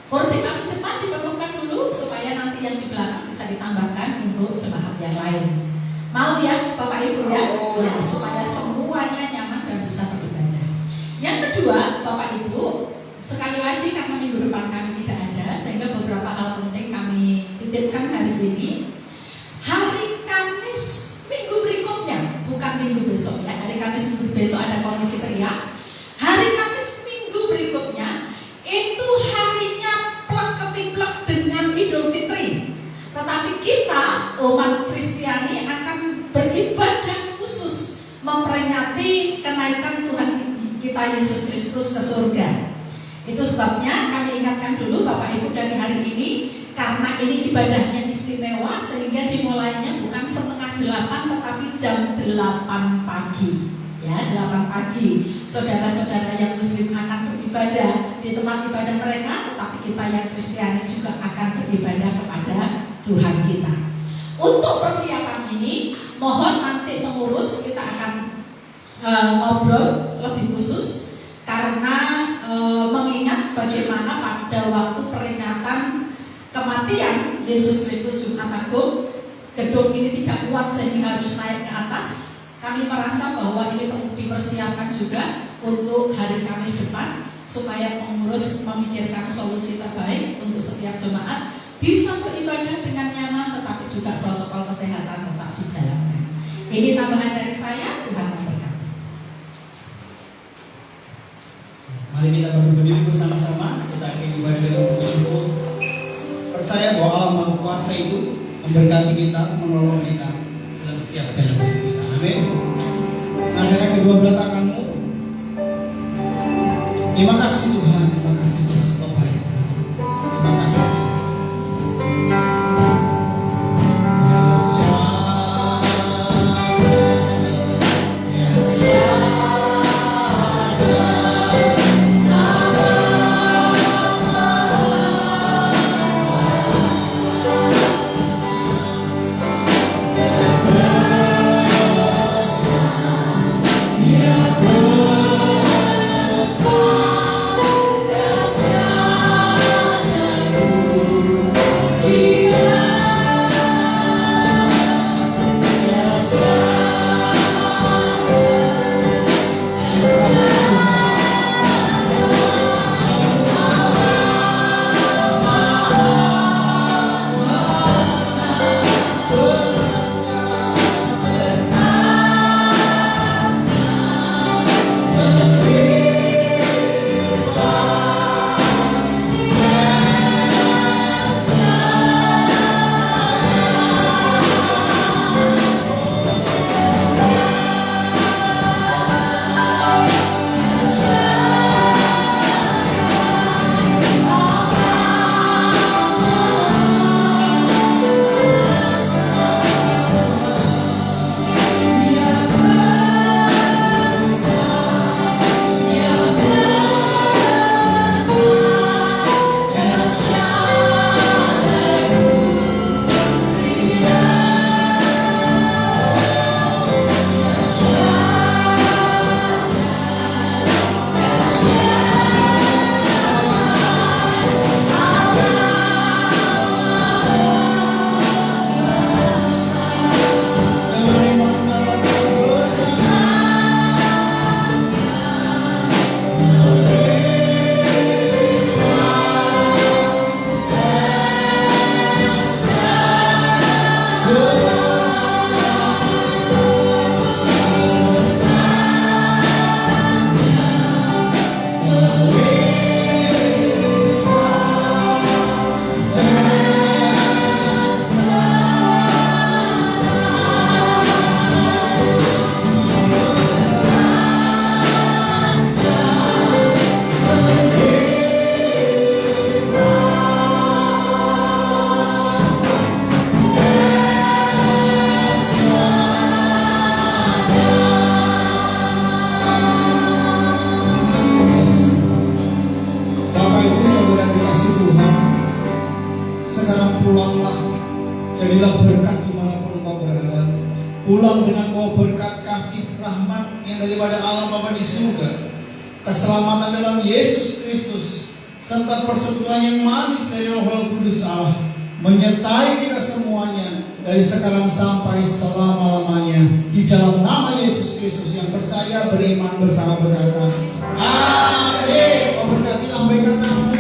kursi paling depan dipenuhkan dulu supaya nanti yang di belakang bisa ditambahkan untuk jemaat yang lain. Mau ya Bapak Ibu ya, ya supaya semuanya nyaman dan bisa beribadah. Yang kedua Bapak Ibu, sekali lagi karena minggu depan kami tidak ada, sehingga beberapa hal penting kami titipkan hari ini. Hari Kamis minggu berikutnya, bukan minggu besok ya. Hari Kamis minggu besok ada komisi teriak. Hari Kamis minggu berikutnya itu harinya plek-ketiplek dengan Idul Fitri. Tetapi kita umat Kristiani akan beribadah khusus memperingati kenaikan Tuhan kita Yesus Kristus ke surga. Itu sebabnya kami ingatkan dulu Bapak Ibu dari hari ini, karena ini ibadahnya istimewa, sehingga dimulainya bukan 7:30 tetapi jam 8 pagi. Ya, 8 pagi. Saudara-saudara yang Muslim akan beribadah di tempat ibadah mereka, tetapi kita yang Kristiani juga akan beribadah kepada Tuhan kita. Untuk persiapan ini, mohon nanti mengurus, kita akan ngobrol lebih khusus karena mengingat bagaimana pada waktu peringatan kematian Yesus Kristus Jumat Agung, gedung ini tidak kuat sehingga harus naik ke atas. Kami merasa bahwa ini perlu dipersiapkan juga untuk hari Kamis depan, supaya pengurus memikirkan solusi terbaik untuk setiap jemaat bisa beribadah dengan nyaman, tetapi juga protokol kesehatan tetap dijalankan. Ini tambahan dari saya. Tuhan memberkati. Mari kita berdiri bersama-sama, kita akan ibadah dengan bersyukur. Percaya bahwa Allah Maha Kuasa itu memberkati kita, menolong kita dalam setiap jalan hidup kita. Amin. Angkat kedua belah tanganmu. Terima kasih Tuhan, terima kasih Bapak. Terima kasih. Jadilah berkat dimanapun engkau berada. Pulang dengan bawa berkat kasih rahmat yang daripada Allah Bapa di surga, keselamatan dalam Yesus Kristus, serta persekutuan yang manis dari Roh Kudus Allah menyertai kita semuanya dari sekarang sampai selama-lamanya. Di dalam nama Yesus Kristus yang percaya beriman bersama berkata, amin. Kau berkati lambaikan tanganmu.